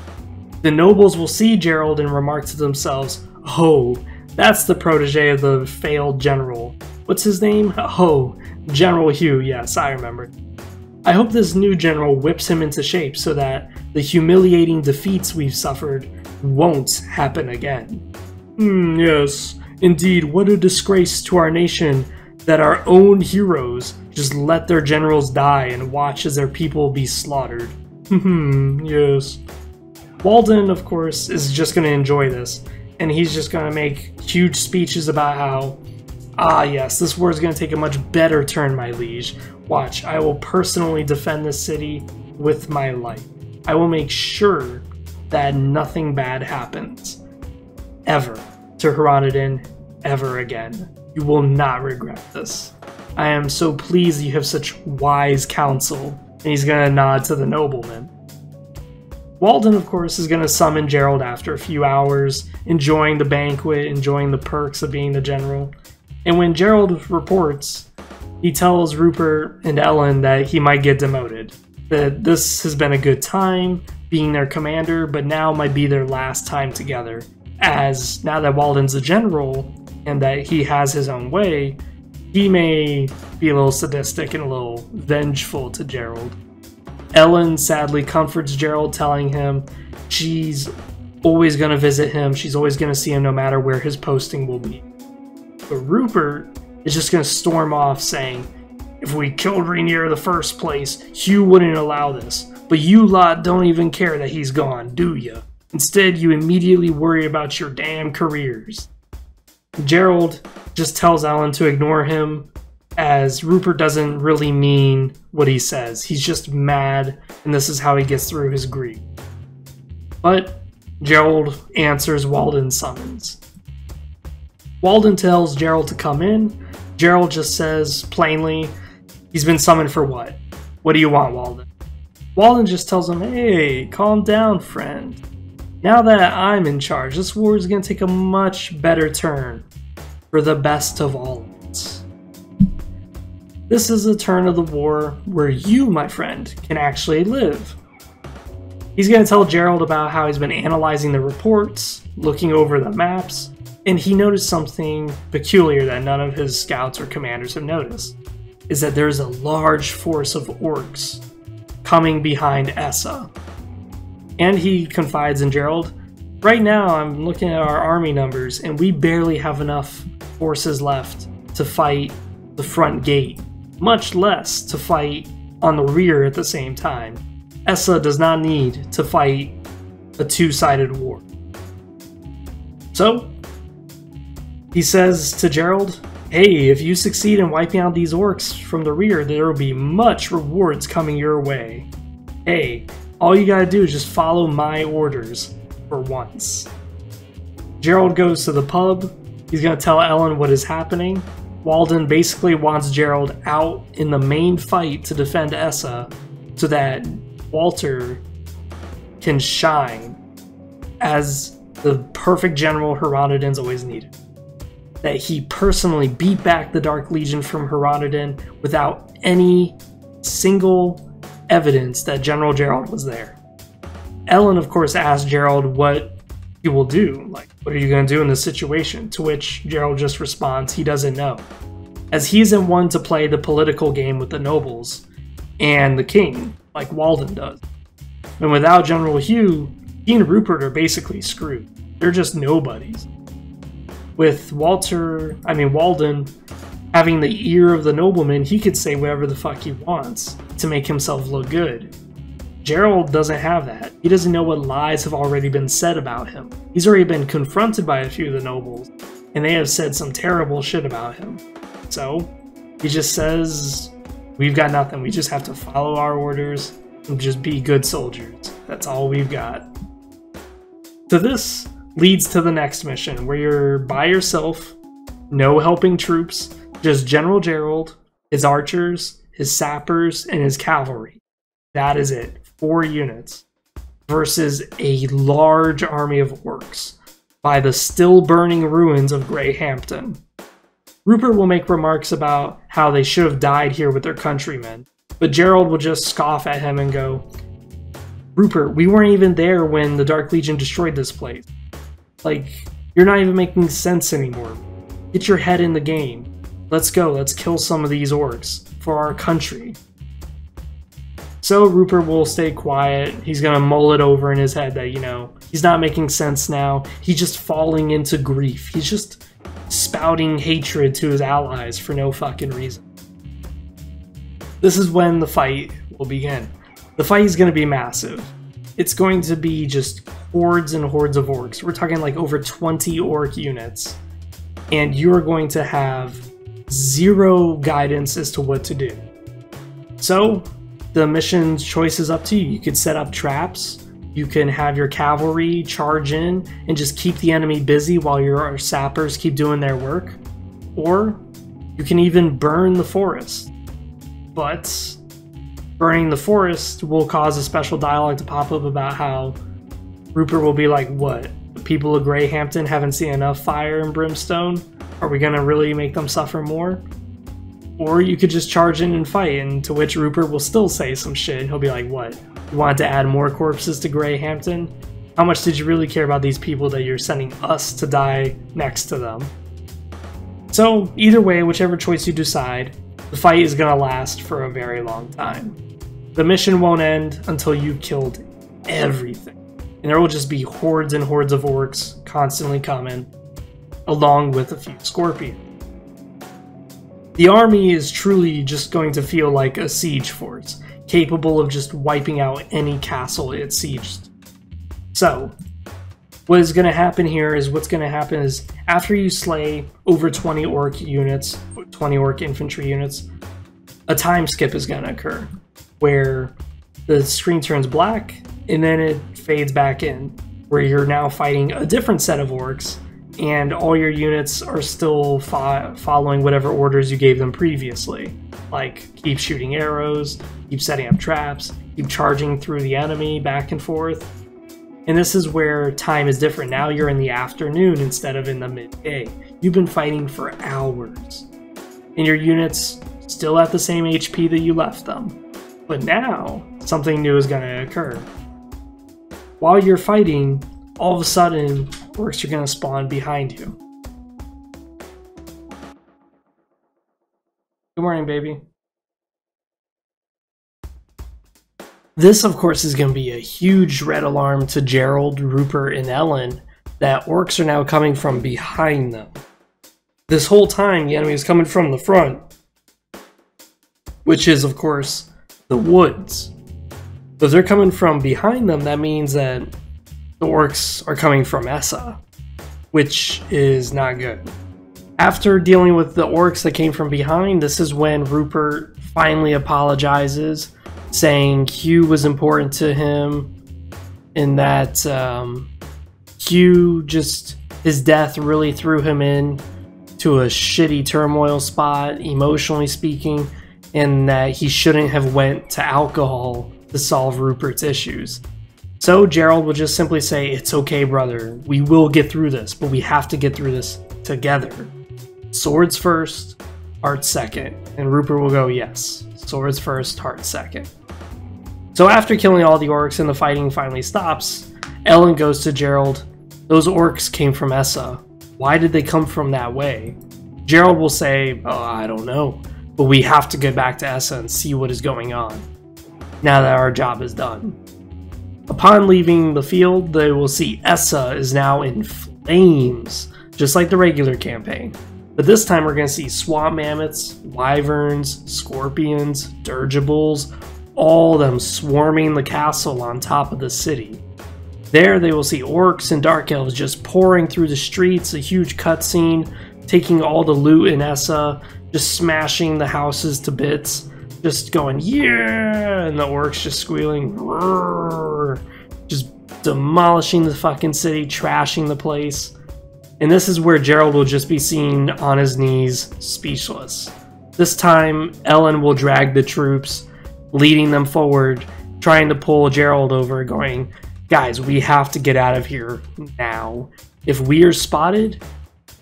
The nobles will see Gerald and remark to themselves, oh, that's the protege of the failed general. What's his name? Oh, General Hugh, yes, I remember. I hope this new general whips him into shape so that the humiliating defeats we've suffered won't happen again. Yes, indeed, what a disgrace to our nation that our own heroes just let their generals die and watch as their people be slaughtered. Yes. Walden, of course, is just going to enjoy this, and he's just going to make huge speeches about how, ah yes, this war is going to take a much better turn, my liege. Watch, I will personally defend this city with my life. I will make sure that nothing bad happens, ever, to Hronodin, ever again. You will not regret this. I am so pleased you have such wise counsel. And he's going to nod to the nobleman. Walden, of course, is going to summon Gerald after a few hours, enjoying the banquet, enjoying the perks of being the general. And when Gerald reports, he tells Rupert and Ellen that he might get demoted. That this has been a good time being their commander, but now might be their last time together, as now that Walden's a general and that he has his own way, he may be a little sadistic and a little vengeful to Gerald. Ellen sadly comforts Gerald, telling him she's always going to visit him, she's always going to see him no matter where his posting will be. But Rupert is just going to storm off saying, if we killed Rainier in the first place, Hugh wouldn't allow this. But you lot don't even care that he's gone, do ya? Instead, you immediately worry about your damn careers. Gerald just tells Ellen to ignore him, as Rupert doesn't really mean what he says. He's just mad, and this is how he gets through his grief. But Gerald answers Walden's summons. Walden tells Gerald to come in. Gerald just says plainly, he's been summoned for what? What do you want, Walden? Walden just tells him, hey, calm down, friend. Now that I'm in charge, this war is going to take a much better turn for the best of all of us. This is a turn of the war where you, my friend, can actually live. He's going to tell Gerald about how he's been analyzing the reports, looking over the maps, and he noticed something peculiar that none of his scouts or commanders have noticed, is that there's a large force of orcs coming behind Essa. And he confides in Gerald, right now I'm looking at our army numbers and we barely have enough forces left to fight the front gate, much less to fight on the rear at the same time. Essa does not need to fight a two-sided war. So, he says to Gerald, hey, if you succeed in wiping out these orcs from the rear, there will be much rewards coming your way. Hey, all you gotta do is just follow my orders for once. Gerald goes to the pub. He's gonna tell Ellen what is happening. Walden basically wants Gerald out in the main fight to defend Essa so that Walter can shine as the perfect general Heronodon's always needed. That he personally beat back the Dark Legion from Heronodon without any single evidence that General Gerald was there. Ellen, of course, asks Gerald what he will do. Like, what are you going to do in this situation? To which Gerald just responds, he doesn't know. As he isn't one to play the political game with the nobles and the king, like Walden does. And without General Hugh, he and Rupert are basically screwed. They're just nobodies. With Walden having the ear of the nobleman, he could say whatever the fuck he wants to make himself look good. Gerald doesn't have that. He doesn't know what lies have already been said about him. He's already been confronted by a few of the nobles, and they have said some terrible shit about him. So, he just says, we've got nothing. We just have to follow our orders and just be good soldiers. That's all we've got. So this leads to the next mission, where you're by yourself, no helping troops, just General Gerald, his archers, his sappers, and his cavalry. That is it. 4 units. Versus a large army of orcs by the still burning ruins of Greyhampton. Rupert will make remarks about how they should have died here with their countrymen, but Gerald will just scoff at him and go, Rupert, we weren't even there when the Dark Legion destroyed this place. Like, you're not even making sense anymore. Get your head in the game. Let's go, let's kill some of these orcs for our country. So Rupert will stay quiet. He's gonna mull it over in his head that, he's not making sense now. He's just falling into grief. He's just spouting hatred to his allies for no fucking reason. This is when the fight will begin. The fight is gonna be massive. It's going to be just hordes and hordes of orcs. We're talking like over 20 orc units. And you're going to have zero guidance as to what to do. So, the mission's choice is up to you. You could set up traps. You can have your cavalry charge in and just keep the enemy busy while your sappers keep doing their work. Or you can even burn the forest. But burning the forest will cause a special dialogue to pop up about how Rupert will be like, what? The people of Greyhampton haven't seen enough fire and brimstone? Are we gonna really make them suffer more? Or you could just charge in and fight, and to which Rupert will still say some shit. He'll be like, what? You wanted to add more corpses to Greyhampton? How much did you really care about these people that you're sending us to die next to them? So either way, whichever choice you decide, the fight is going to last for a very long time. The mission won't end until you've killed everything. And there will just be hordes and hordes of orcs constantly coming, along with a few scorpions. The army is truly just going to feel like a siege force, capable of just wiping out any castle it sieged. So, what is going to happen here is after you slay over 20 orc units, 20 orc infantry units, a time skip is going to occur, where the screen turns black, and then it fades back in, where you're now fighting a different set of orcs, and all your units are still following whatever orders you gave them previously. Like, keep shooting arrows, keep setting up traps, keep charging through the enemy back and forth. And this is where time is different. Now you're in the afternoon instead of in the midday. You've been fighting for hours. And your units still at the same HP that you left them. But now, something new is going to occur. While you're fighting, all of a sudden, orcs are going to spawn behind you. Good morning, baby. This, of course, is going to be a huge red alarm to Gerald, Rupert, and Ellen that orcs are now coming from behind them. This whole time, the enemy is coming from the front, which is, of course, the woods. But if they're coming from behind them, that means that the orcs are coming from Essa, which is not good. After dealing with the orcs that came from behind, this is when Rupert finally apologizes, saying Hugh was important to him, and that Hugh his death really threw him in to a shitty turmoil spot, emotionally speaking, and that he shouldn't have went to alcohol to solve Rupert's issues. So Gerald will just simply say, "It's okay, brother. We will get through this, but we have to get through this together. Swords first, heart second." And Rupert will go, "Yes. Swords first, heart second." So after killing all the orcs and the fighting finally stops, Ellen goes to Gerald. "Those orcs came from Essa. Why did they come from that way?" Gerald will say, "Oh, I don't know. But we have to get back to Essa and see what is going on, now that our job is done." Upon leaving the field, they will see Essa is now in flames, just like the regular campaign. But this time we're going to see swamp mammoths, wyverns, scorpions, dirigibles, all of them swarming the castle on top of the city. There they will see orcs and dark elves just pouring through the streets, a huge cutscene, taking all the loot in Essa, just smashing the houses to bits, just going, "Yeah!" and the orcs just squealing, "Roar!" just demolishing the fucking city, trashing the place. And this is where Gerald will just be seen on his knees, speechless. This time, Ellen will drag the troops, leading them forward, trying to pull Gerald over, going, "Guys, we have to get out of here now. If we are spotted,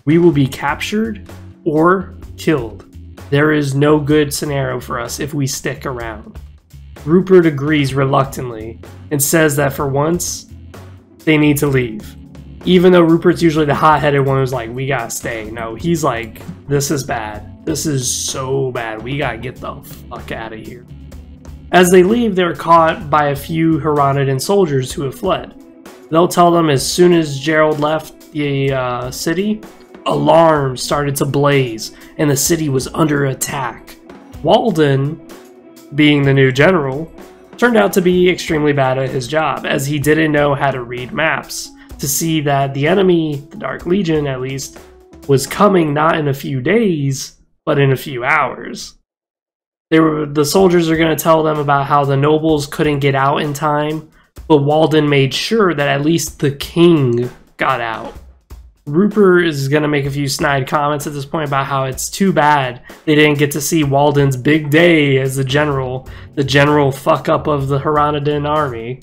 we will be captured or killed. There is no good scenario for us if we stick around." Rupert agrees reluctantly and says that for once, they need to leave. Even though Rupert's usually the hot-headed one who's like, "We gotta stay." No, he's like, "This is bad. This is so bad. We gotta get the fuck out of here." As they leave, they're caught by a few Hyronidan soldiers who have fled. They'll tell them as soon as Gerald left the city, alarms started to blaze and the city was under attack. Walden, being the new general, turned out to be extremely bad at his job, as he didn't know how to read maps to see that the enemy, the Dark Legion at least, was coming not in a few days, but in a few hours. The soldiers are going to tell them about how the nobles couldn't get out in time, but Walden made sure that at least the king got out. Rupert is going to make a few snide comments at this point about how it's too bad they didn't get to see Walden's big day as the general fuck-up of the Hyronidan army.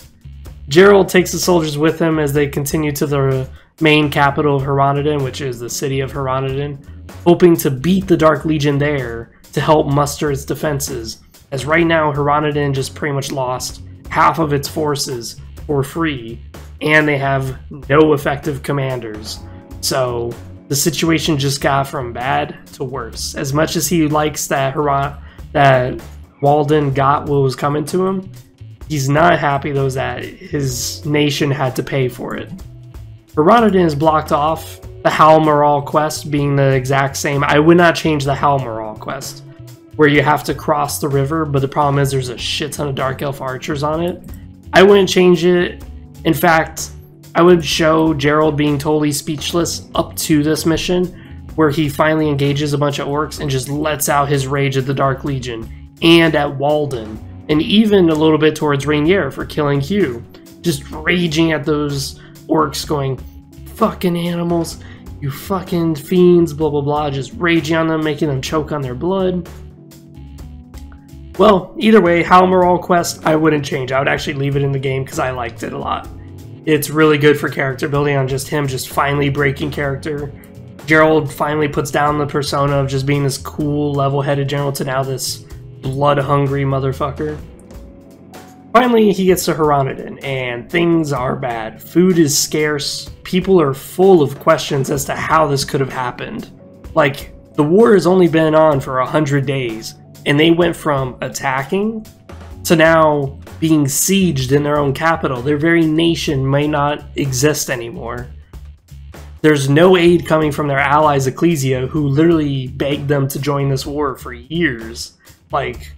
Gerald takes the soldiers with him as they continue to the main capital of Hyronidan, which is the city of Hyronidan, hoping to beat the Dark Legion there to help muster its defenses, as right now Hyronidan just pretty much lost half of its forces for free and they have no effective commanders. So the situation just got from bad to worse. As much as he likes that Walden got what was coming to him, he's not happy though that his nation had to pay for it. Heronodon is blocked off, the Halmoral quest being the exact same. I would not change the Halmoral quest, where you have to cross the river, but the problem is there's a shit ton of Dark Elf archers on it. I wouldn't change it. In fact, I would show Gerald being totally speechless up to this mission, where he finally engages a bunch of orcs and just lets out his rage at the Dark Legion, and at Walden, and even a little bit towards Rainier for killing Hugh. Just raging at those orcs going, fucking animals, you fucking fiends, blah blah blah, just raging on them, making them choke on their blood. Well, either way, Halmoral quest I wouldn't change. I would actually leave it in the game because I liked it a lot. It's really good for character building on just him just finally breaking character. Gerald finally puts down the persona of just being this cool, level-headed general to now this blood-hungry motherfucker. Finally, he gets to Heronodon, and things are bad. Food is scarce. People are full of questions as to how this could have happened. Like, the war has only been on for 100 days, and they went from attacking to now being sieged in their own capital. Their very nation may not exist anymore. There's no aid coming from their allies Ecclesia, who literally begged them to join this war for years. Like,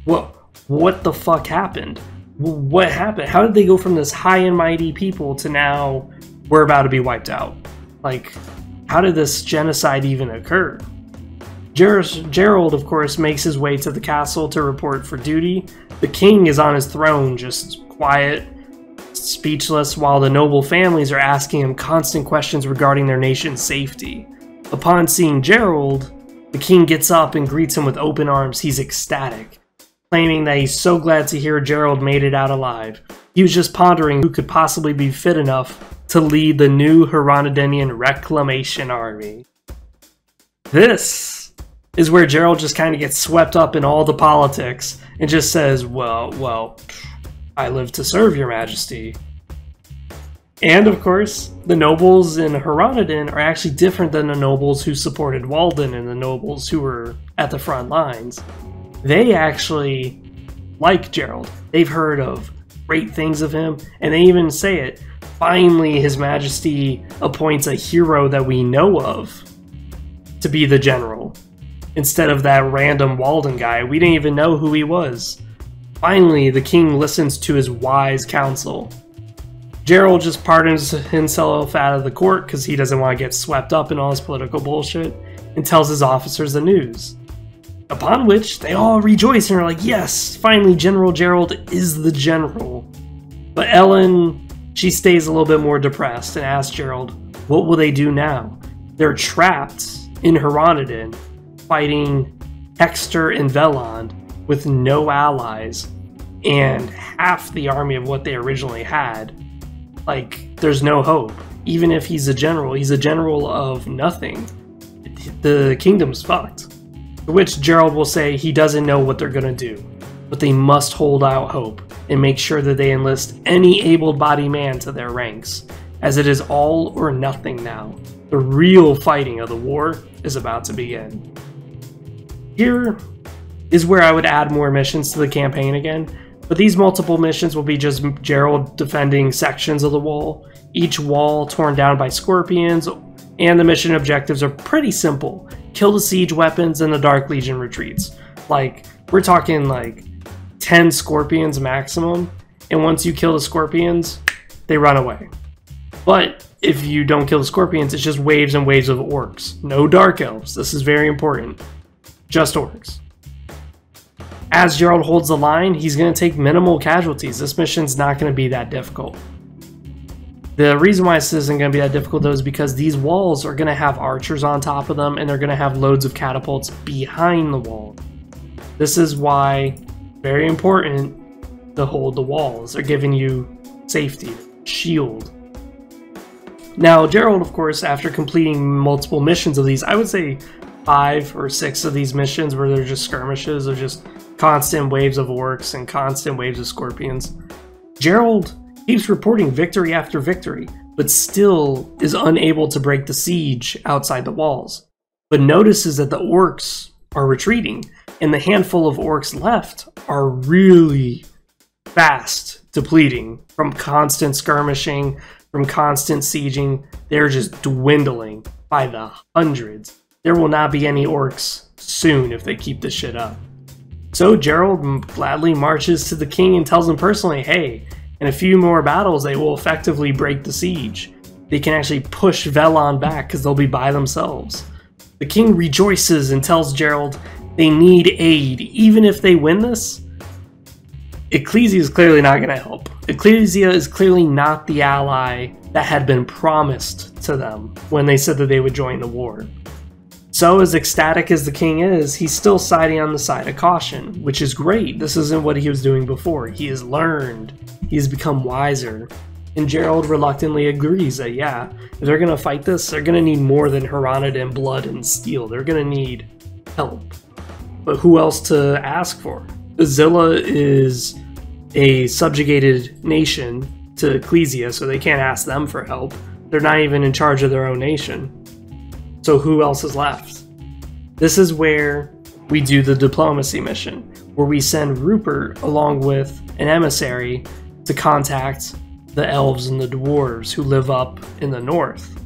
what the fuck happened? What happened? How did they go from this high and mighty people to now we're about to be wiped out? Like, how did this genocide even occur? Gerald, of course, makes his way to the castle to report for duty. The king is on his throne, just quiet, speechless, while the noble families are asking him constant questions regarding their nation's safety. Upon seeing Gerald, the king gets up and greets him with open arms. He's ecstatic, claiming that he's so glad to hear Gerald made it out alive. He was just pondering who could possibly be fit enough to lead the new Heronodonian Reclamation Army. This is where Gerald just kind of gets swept up in all the politics and just says, well, I live to serve your majesty. And of course, the nobles in Heronodon are actually different than the nobles who supported Walden and the nobles who were at the front lines. They actually like Gerald. They've heard of great things of him, and they even say it. Finally, His Majesty appoints a hero that we know of to be the general, instead of that random Walden guy. We didn't even know who he was. Finally, the king listens to his wise counsel. Gerald just pardons himself out of the court because he doesn't want to get swept up in all this political bullshit, and tells his officers the news. Upon which, they all rejoice and are like, yes, finally General Gerald is the general. But Ellen, she stays a little bit more depressed and asks Gerald, what will they do now? They're trapped in Heronodon, fighting Hexter and Veland with no allies, and half the army of what they originally had. Like, there's no hope. Even if he's a general of nothing. The kingdom's fucked. To which Gerald will say he doesn't know what they're gonna do, but they must hold out hope and make sure that they enlist any able-bodied man to their ranks, as it is all or nothing now. The real fighting of the war is about to begin. Here is where I would add more missions to the campaign again, but these multiple missions will be just Gerald defending sections of the wall, each wall torn down by scorpions, and the mission objectives are pretty simple. Kill the siege weapons and the Dark Legion retreats. Like, we're talking like 10 scorpions maximum, and once you kill the scorpions, they run away. But if you don't kill the scorpions, it's just waves and waves of orcs. No dark elves, this is very important. Just orcs. As Gerald holds the line, he's going to take minimal casualties. This mission's not going to be that difficult. The reason why this isn't going to be that difficult though is because these walls are going to have archers on top of them, and they're going to have loads of catapults behind the wall. This is why, very important to hold the walls. They're giving you safety, shield. Now, Gerald, of course, after completing multiple missions of these, I would say 5 or 6 of these missions where they're just skirmishes of just constant waves of orcs and constant waves of scorpions, Gerald keeps reporting victory after victory, but still is unable to break the siege outside the walls. But notices that the orcs are retreating, and the handful of orcs left are really fast depleting from constant skirmishing, from constant sieging. They're just dwindling by the hundreds. There will not be any orcs soon if they keep this shit up. So Gerald gladly marches to the king and tells him personally, hey, in a few more battles they will effectively break the siege. They can actually push Velon back because they'll be by themselves. The king rejoices and tells Gerald they need aid. Even if they win this, Ecclesia is clearly not going to help. Ecclesia is clearly not the ally that had been promised to them when they said that they would join the war. So as ecstatic as the king is, he's still siding on the side of caution, which is great. This isn't what he was doing before. He has learned. He has become wiser. And Gerald reluctantly agrees that, yeah, if they're going to fight this, they're going to need more than Hronodin blood and steel. They're going to need help. But who else to ask for? Zilla is a subjugated nation to Ecclesia, so they can't ask them for help. They're not even in charge of their own nation. So who else is left? This is where we do the diplomacy mission, where we send Rupert along with an emissary to contact the elves and the dwarves who live up in the north.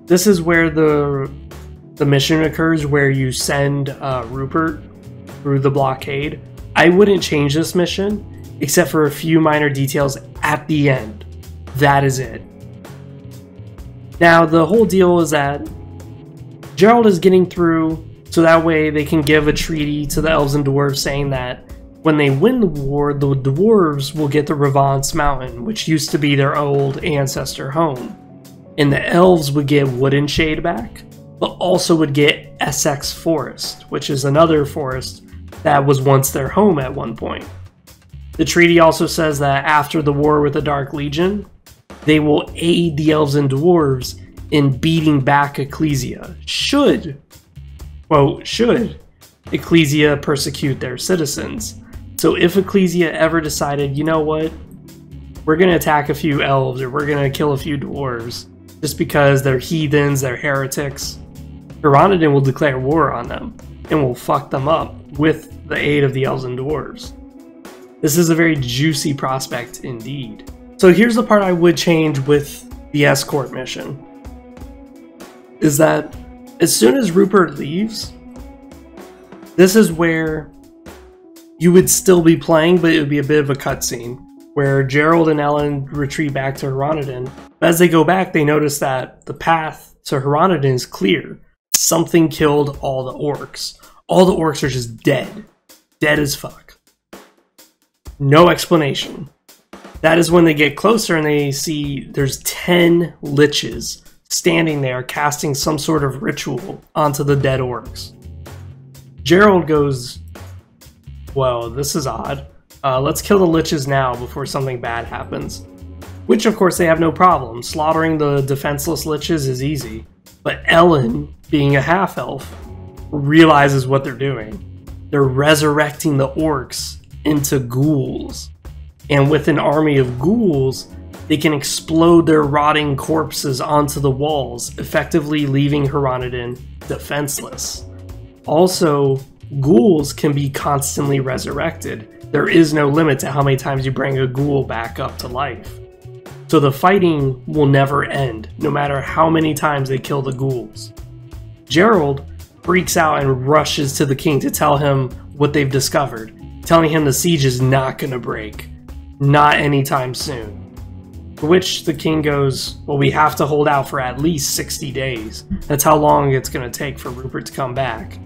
This is where the mission occurs, where you send Rupert through the blockade. I wouldn't change this mission, except for a few minor details at the end. That is it. Now, the whole deal is that Gerald is getting through, so that way they can give a treaty to the elves and dwarves saying that when they win the war, the dwarves will get the Revance Mountain, which used to be their old ancestor home. And the elves would get Wooden Shade back, but also would get Essex Forest, which is another forest that was once their home at one point. The treaty also says that after the war with the Dark Legion, they will aid the elves and dwarves in beating back Ecclesia. Should Ecclesia persecute their citizens. So if Ecclesia ever decided, you know what, we're going to attack a few elves or we're going to kill a few dwarves just because they're heathens, they're heretics, Hronodin will declare war on them and will fuck them up with the aid of the elves and dwarves. This is a very juicy prospect indeed. So here's the part I would change with the escort mission, is that as soon as Rupert leaves, this is where you would still be playing, but it would be a bit of a cutscene, where Gerald and Ellen retreat back to Hronodin. But as they go back, they notice that the path to Hronodin is clear. Something killed all the orcs. All the orcs are just dead. Dead as fuck. No explanation. That is when they get closer and they see there's 10 liches standing there casting some sort of ritual onto the dead orcs. Gerald goes, well, this is odd. Let's kill the liches now before something bad happens. Which, of course, they have no problem. Slaughtering the defenseless liches is easy. But Ellen, being a half-elf, realizes what they're doing. They're resurrecting the orcs into ghouls. And with an army of ghouls, they can explode their rotting corpses onto the walls, effectively leaving Hronodin defenseless. Also, ghouls can be constantly resurrected. There is no limit to how many times you bring a ghoul back up to life. So the fighting will never end, no matter how many times they kill the ghouls. Gerald freaks out and rushes to the king to tell him what they've discovered, telling him the siege is not going to break. Not anytime soon. For which the king goes, well, we have to hold out for at least 60 days. That's how long it's going to take for Rupert to come back.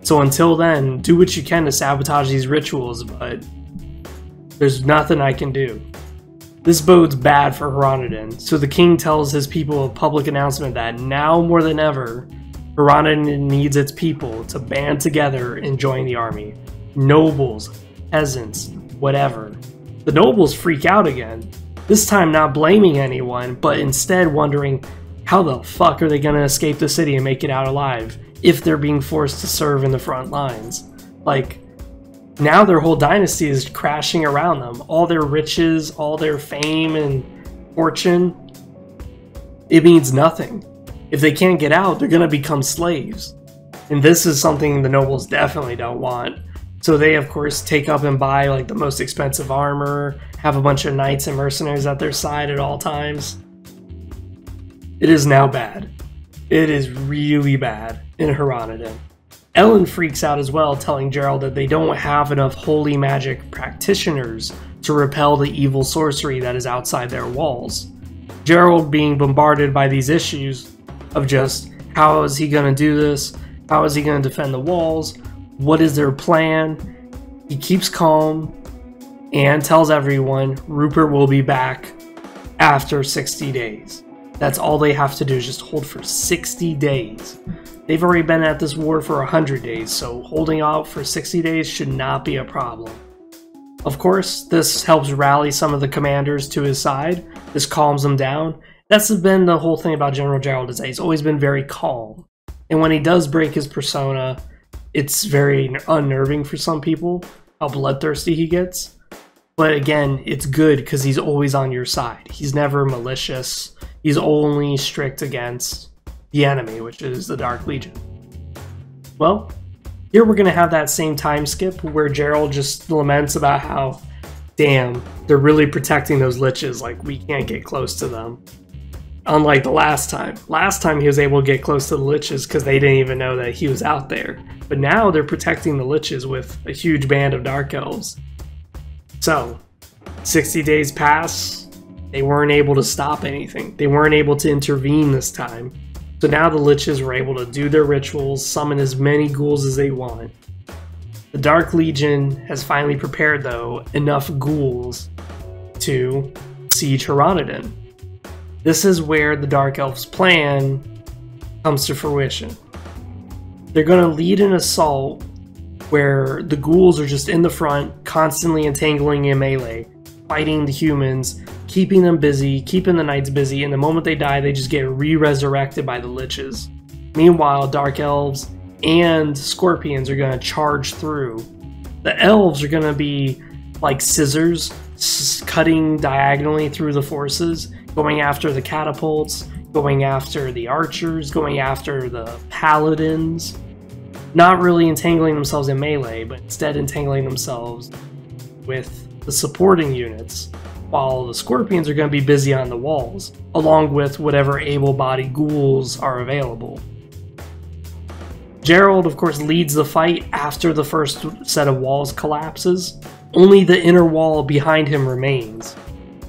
So until then, do what you can to sabotage these rituals, but there's nothing I can do. This bodes bad for Hronodin, so the king tells his people a public announcement that now more than ever, Hronodin needs its people to band together and join the army. Nobles, peasants, whatever. The nobles freak out again, this time not blaming anyone, but instead wondering how the fuck are they gonna escape the city and make it out alive if they're being forced to serve in the front lines. Like, Now their whole dynasty is crashing around them. All their riches, all their fame and fortune, it means nothing. If they can't get out, they're going to become slaves. And this is something the nobles definitely don't want. So they, of course, take up and buy like the most expensive armor, have a bunch of knights and mercenaries at their side at all times. It is now bad. It is really bad in Heroniden. Ellen freaks out as well, telling Gerald that they don't have enough holy magic practitioners to repel the evil sorcery that is outside their walls. Gerald being bombarded by these issues of just, how is he going to do this? How is he going to defend the walls? What is their plan? He keeps calm and tells everyone Rupert will be back after 60 days. That's all they have to do, is just hold for 60 days. They've already been at this war for 100 days, so holding out for 60 days should not be a problem. Of course, this helps rally some of the commanders to his side. This calms them down. That's been the whole thing about General Gerald, is that he's always been very calm. And when he does break his persona, it's very unnerving for some people, how bloodthirsty he gets. But again, it's good because he's always on your side. He's never malicious. He's only strict against the enemy, which is the Dark Legion. Well, here we're going to have that same time skip where Gerald just laments about how, damn, they're really protecting those liches, like we can't get close to them. Unlike the last time. Last time he was able to get close to the liches because they didn't even know that he was out there. But now they're protecting the liches with a huge band of Dark Elves. So, 60 days pass, they weren't able to stop anything. They weren't able to intervene this time. So now the liches were able to do their rituals, summon as many ghouls as they want. The Dark Legion has finally prepared, though, enough ghouls to siege Heroniden. This is where the Dark Elves' plan comes to fruition. They're going to lead an assault where the ghouls are just in the front, constantly entangling in melee, fighting the humans, keeping them busy, keeping the knights busy, and the moment they die, they just get re-resurrected by the liches. Meanwhile, Dark Elves and Scorpions are going to charge through. The Elves are going to be like scissors, cutting diagonally through the forces, going after the catapults, going after the archers, going after the paladins. Not really entangling themselves in melee, but instead entangling themselves with the supporting units, while the Scorpions are going to be busy on the walls, along with whatever able-bodied ghouls are available. Gerald, of course, leads the fight after the first set of walls collapses. Only the inner wall behind him remains,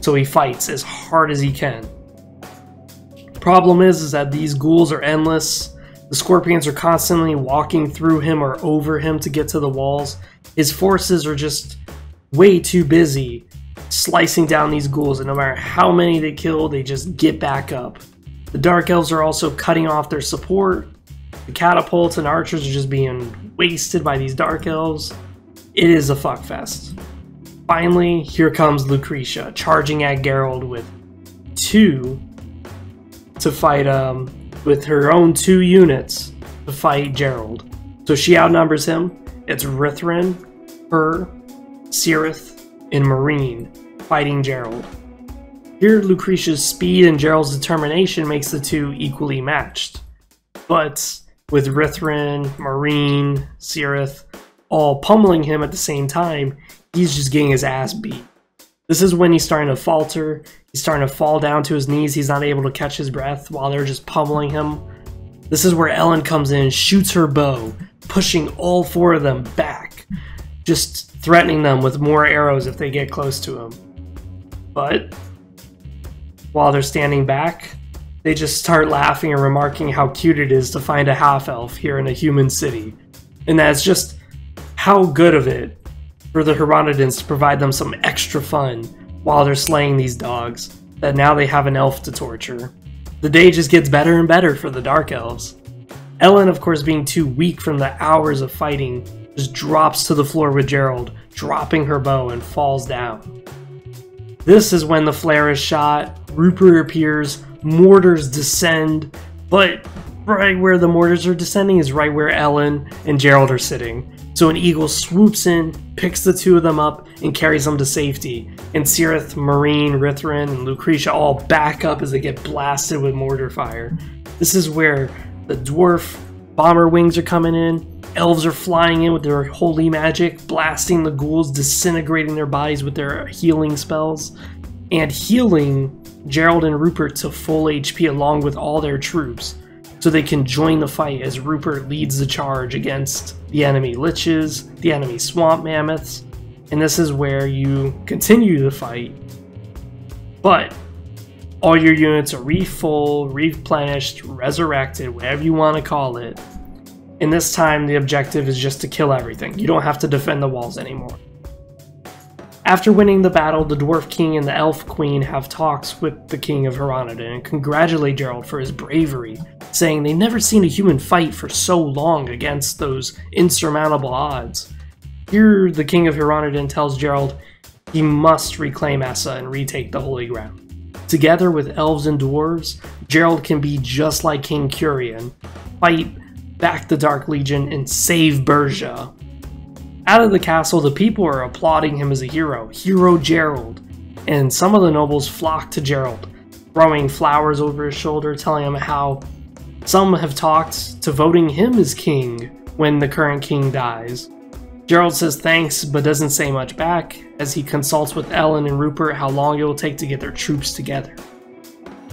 so he fights as hard as he can. Problem is that these ghouls are endless. The Scorpions are constantly walking through him or over him to get to the walls. His forces are just way too busy slicing down these ghouls, and no matter how many they kill, they just get back up. The Dark Elves are also cutting off their support. The catapults and archers are just being wasted by these Dark Elves. It is a fuckfest. Finally, here comes Lucretia, charging at Gerald with two to fight, with her own 2 units to fight Gerald. So she outnumbers him. It's Rithrin, her, Cirith, and Marine fighting Gerald. Here, Lucretia's speed and Gerald's determination makes the two equally matched. But with Rithrin, Marine, Cirith all pummeling him at the same time, he's just getting his ass beat. This is when he's starting to falter. He's starting to fall down to his knees. He's not able to catch his breath while they're just pummeling him. This is where Ellen comes in, shoots her bow, pushing all 4 of them back, just threatening them with more arrows if they get close to him. But while they're standing back, they just start laughing and remarking how cute it is to find a half-elf here in a human city. And that's just how good of it for the Heronidans to provide them some extra fun while they're slaying these dogs, that now they have an elf to torture. The day just gets better and better for the Dark Elves. Ellen, of course, being too weak from the hours of fighting, just drops to the floor with Gerald, dropping her bow and falls down. This is when the flare is shot, Rupert appears, mortars descend, but right where the mortars are descending is right where Ellen and Gerald are sitting. So an eagle swoops in, picks the two of them up, and carries them to safety. And Cirith, Marine, Rithrin, and Lucretia all back up as they get blasted with mortar fire. This is where the dwarf bomber wings are coming in, elves are flying in with their holy magic, blasting the ghouls, disintegrating their bodies with their healing spells, and healing Gerald and Rupert to full HP along with all their troops, so they can join the fight as Rupert leads the charge against the enemy liches, the enemy swamp mammoths, and this is where you continue the fight, but all your units are refull, replenished, resurrected, whatever you want to call it, and this time the objective is just to kill everything. You don't have to defend the walls anymore. After winning the battle, the Dwarf King and the Elf Queen have talks with the King of Hiranadin and congratulate Gerald for his bravery, saying they've never seen a human fight for so long against those insurmountable odds. Here, the King of Hiranadin tells Gerald he must reclaim Essa and retake the Holy Ground. Together with elves and dwarves, Gerald can be just like King Curian, fight back the Dark Legion and save Bergia. Out of the castle, the people are applauding him as a hero, Hero Gerald, and some of the nobles flock to Gerald, throwing flowers over his shoulder, telling him how some have talked to voting him as king when the current king dies. Gerald says thanks, but doesn't say much back, as he consults with Ellen and Rupert how long it will take to get their troops together.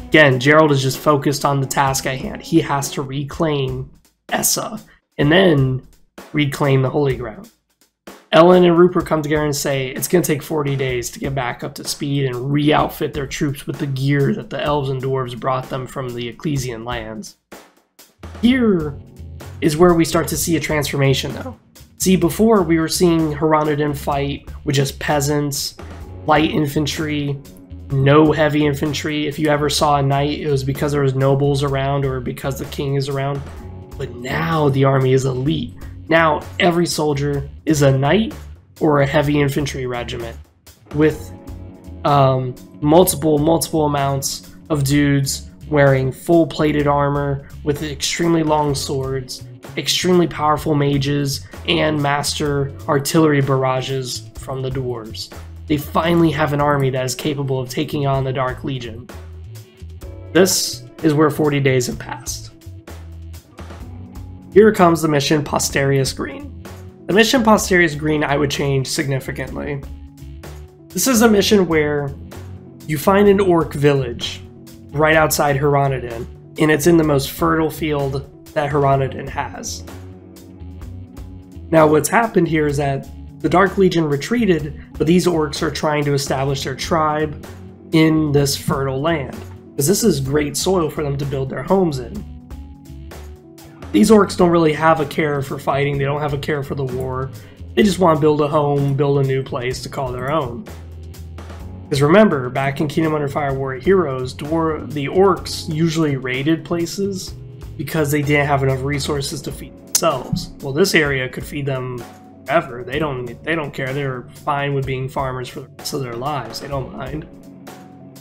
Again, Gerald is just focused on the task at hand. He has to reclaim Essa, and then reclaim the Holy Ground. Ellen and Rupert come together and say it's going to take 40 days to get back up to speed and re-outfit their troops with the gear that the elves and dwarves brought them from the Ecclesian lands. Here is where we start to see a transformation though. See, before we were seeing Hiranadin fight with just peasants, light infantry, no heavy infantry. If you ever saw a knight, it was because there was nobles around or because the king is around. But now the army is elite. Now every soldier is a knight or a heavy infantry regiment with multiple amounts of dudes wearing full plated armor with extremely long swords, extremely powerful mages, and master artillery barrages from the dwarves. They finally have an army that is capable of taking on the Dark Legion. This is where 40 days have passed. Here comes the mission Posterius Green. The mission Posterius Green I would change significantly. This is a mission where you find an orc village right outside Hiranadin, and it's in the most fertile field that Hiranadin has. Now what's happened here is that the Dark Legion retreated, but these orcs are trying to establish their tribe in this fertile land, because this is great soil for them to build their homes in. These orcs don't really have a care for fighting, they don't have a care for the war, they just want to build a home, build a new place to call their own. Because remember, back in Kingdom Under Fire Warrior Heroes, the orcs usually raided places because they didn't have enough resources to feed themselves. Well, this area could feed them forever. They don't care. They're fine with being farmers for the rest of their lives. They don't mind.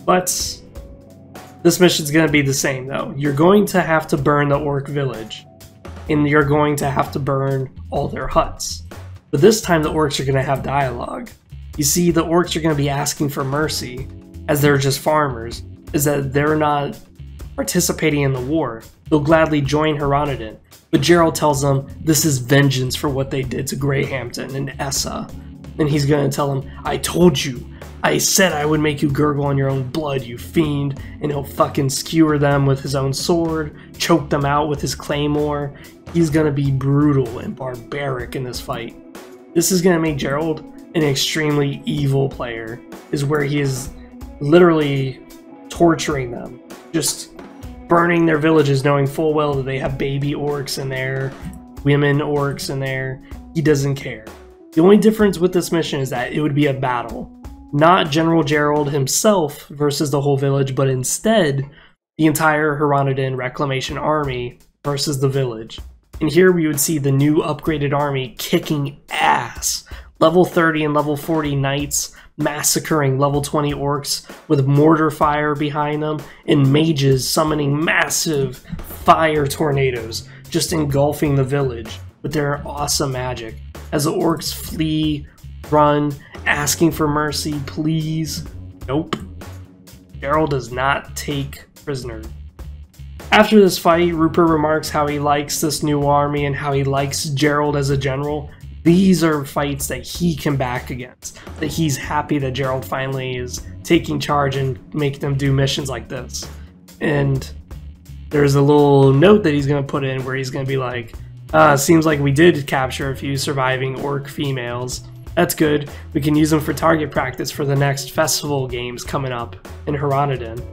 But this mission's going to be the same, though. You're going to have to burn the orc village, and you're going to have to burn all their huts. But this time the orcs are going to have dialogue. You see, the orcs are going to be asking for mercy, as they're just farmers, is that they're not participating in the war. They'll gladly join Hiranadin, but Gerald tells them this is vengeance for what they did to Greyhampton and Essa. And he's going to tell them, I told you, I said I would make you gurgle on your own blood, you fiend, and he'll fucking skewer them with his own sword, choke them out with his claymore. He's going to be brutal and barbaric in this fight. This is going to make Gerald an extremely evil player, is where he is literally torturing them, just burning their villages knowing full well that they have baby orcs in there, women orcs in there. He doesn't care. The only difference with this mission is that it would be a battle. Not General Gerald himself versus the whole village, but instead the entire Hiranadin Reclamation Army versus the village. And here we would see the new upgraded army kicking ass. Level 30 and level 40 knights massacring level 20 orcs with mortar fire behind them, and mages summoning massive fire tornadoes, just engulfing the village with their awesome magic. as the orcs flee, run, asking for mercy, please. Nope. Gerald does not take prisoners. After this fight, Rupert remarks how he likes this new army and how he likes Gerald as a general. These are fights that he can back against, that he's happy that Gerald finally is taking charge and making them do missions like this. And there's a little note that he's going to put in where he's going to be like, seems like we did capture a few surviving orc females. That's good. We can use them for target practice for the next festival games coming up in Heronodon.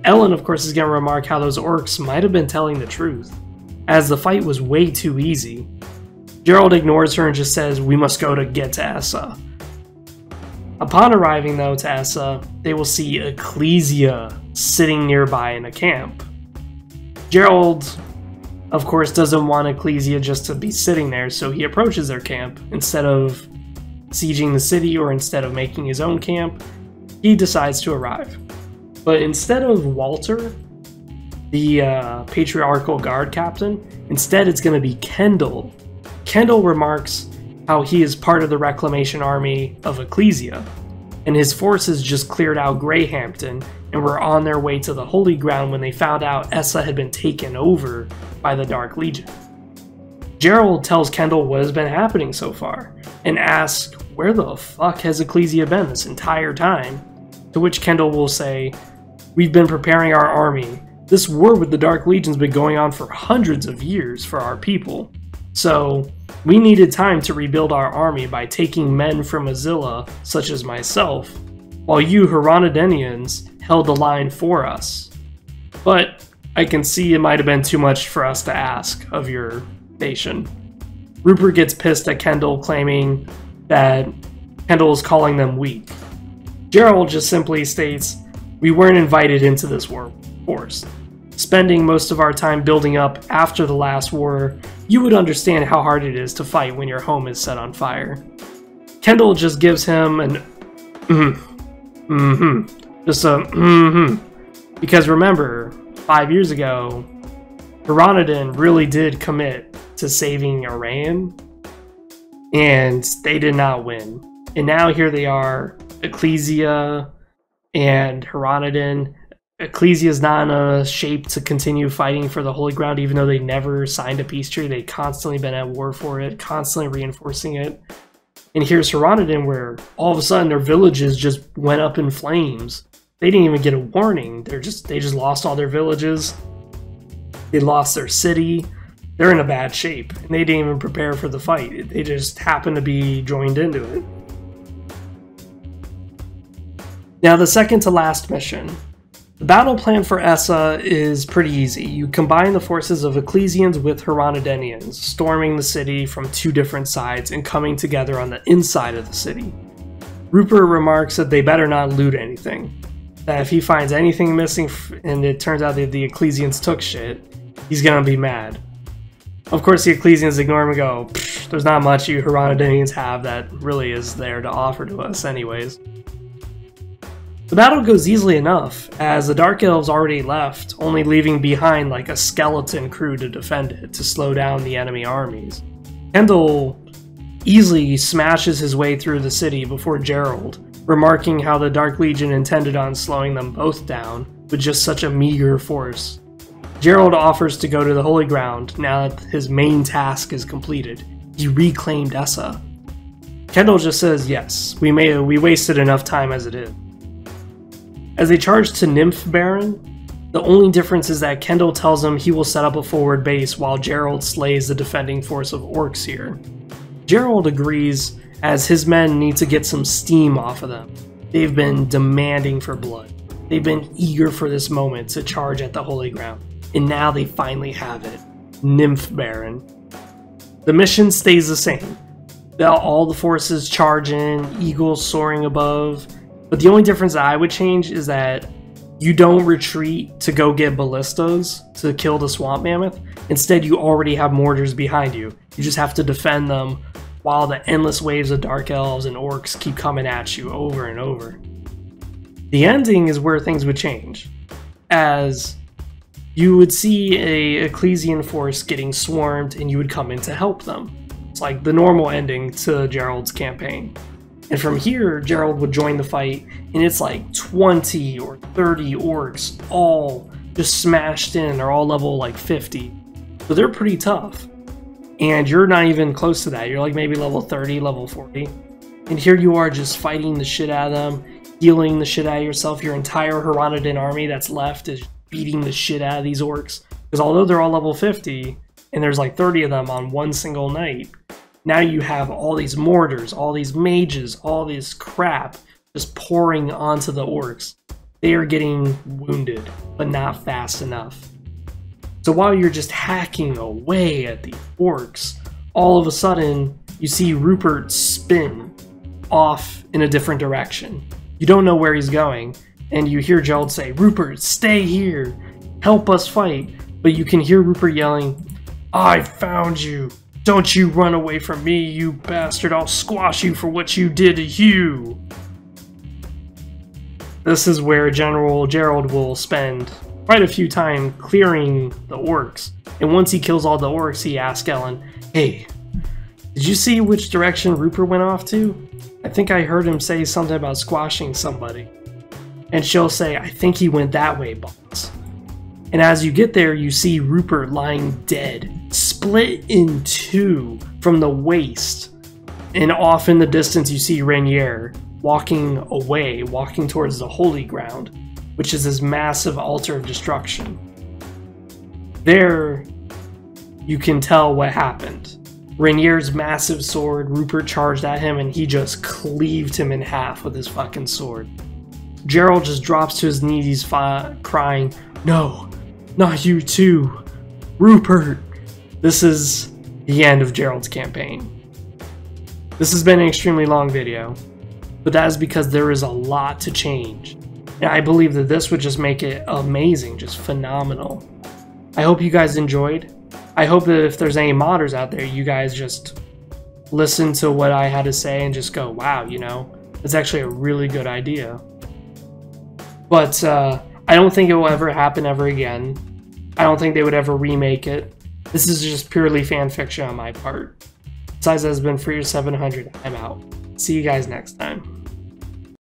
Ellen, of course, is going to remark how those orcs might have been telling the truth, as the fight was way too easy. Gerald ignores her and just says, we must go to get to Essa. Upon arriving, though, to Essa, they will see Ecclesia sitting nearby in a camp. Gerald, of course, doesn't want Ecclesia just to be sitting there, so he approaches their camp. Instead of sieging the city or instead of making his own camp, he decides to arrive. But instead of Walter, the patriarchal guard captain, instead it's going to be Kendall. Kendall remarks how he is part of the reclamation army of Ecclesia, and his forces just cleared out Greyhampton and were on their way to the Holy Ground when they found out Essa had been taken over by the Dark Legion. Gerald tells Kendall what has been happening so far, and asks, where the fuck has Ecclesia been this entire time? To which Kendall will say, we've been preparing our army. This war with the Dark Legion's been going on for hundreds of years for our people. So, we needed time to rebuild our army by taking men from Azilla, such as myself, while you Heronodonians held the line for us. But I can see it might have been too much for us to ask of your nation. Rupert gets pissed at Kendall, claiming that Kendall is calling them weak. Gerald just simply states, we weren't invited into this war, of course. Spending most of our time building up after the last war, you would understand how hard it is to fight when your home is set on fire. Kendall just gives him an just a because remember, 5 years ago, Heronodon really did commit to saving Iran, and they did not win. And now here they are, Ecclesia and Heronodon. Ecclesia is not in a shape to continue fighting for the Holy Ground, even though they never signed a peace treaty. They've constantly been at war for it, constantly reinforcing it. And here's Heronodon, where all of a sudden their villages just went up in flames. They didn't even get a warning. They just lost all their villages. They lost their city. They're in a bad shape, and they didn't even prepare for the fight. They just happened to be joined into it. Now, the second to last mission. The battle plan for Essa is pretty easy. You combine the forces of Ecclesians with Heronodonians, storming the city from two different sides and coming together on the inside of the city. Rupert remarks that they better not loot anything, that if he finds anything missing and it turns out that the Ecclesians took shit, he's gonna be mad. Of course, the Ecclesians ignore him and go, there's not much you Heronodonians have that really is there to offer to us anyways. The battle goes easily enough, as the Dark Elves already left, only leaving behind like a skeleton crew to defend it, to slow down the enemy armies. Kendall easily smashes his way through the city before Gerald, remarking how the Dark Legion intended on slowing them both down with just such a meager force. Gerald offers to go to the Holy Ground now that his main task is completed. He reclaimed Essa. Kendall just says, yes, we wasted enough time as it is. As they charge to Nymph Baron, the only difference is that Kendall tells him he will set up a forward base while Gerald slays the defending force of orcs here. Gerald agrees, as his men need to get some steam off of them. They've been demanding for blood. They've been eager for this moment to charge at the Holy Ground, and now they finally have it. Nymph Baron. The mission stays the same. All the forces charge in, eagles soaring above. But the only difference that I would change is that you don't retreat to go get ballistas to kill the swamp mammoth. Instead, you already have mortars behind you. You just have to defend them while the endless waves of dark elves and orcs keep coming at you over and over. The ending is where things would change, as you would see a Ecclesian force getting swarmed and you would come in to help them. It's like the normal ending to Gerald's campaign. And from here, Gerald would join the fight, and it's like 20 or 30 orcs, all just smashed in. They're all level like 50. So they're pretty tough. And you're not even close to that. You're like maybe level 30, level 40. And here you are just fighting the shit out of them, healing the shit out of yourself. Your entire Heronodon army that's left is beating the shit out of these orcs. Because although they're all level 50, and there's like 30 of them on one single night, now you have all these mortars, all these mages, all this crap just pouring onto the orcs. They are getting wounded, but not fast enough. So while you're just hacking away at the orcs, all of a sudden you see Rupert spin off in a different direction. You don't know where he's going, and you hear Gerald say, "Rupert, stay here, help us fight." But you can hear Rupert yelling, "I found you. Don't you run away from me, you bastard. I'll squash you for what you did to Hugh." This is where General Gerald will spend quite a few time clearing the orcs. And once he kills all the orcs, he asks Ellen, "Hey, did you see which direction Rupert went off to? I think I heard him say something about squashing somebody." And she'll say, "I think he went that way, boss." And as you get there, you see Rupert lying dead, split in two from the waist. And off in the distance, you see Rainier walking away, walking towards the holy ground, which is this massive altar of destruction. There, you can tell what happened. Rainier's massive sword, Rupert charged at him, and he just cleaved him in half with his fucking sword. Gerald just drops to his knees, crying, "No, not you too, Rupert." This is the end of Gerald's campaign. This has been an extremely long video, but that is because there is a lot to change. And I believe that this would just make it amazing, just phenomenal. I hope you guys enjoyed. I hope that if there's any modders out there, you guys just listen to what I had to say and just go, wow, you know, it's actually a really good idea. But I don't think it will ever happen ever again. I don't think they would ever remake it. This is just purely fan fiction on my part. Besides, that has been Freer700. I'm out. See you guys next time.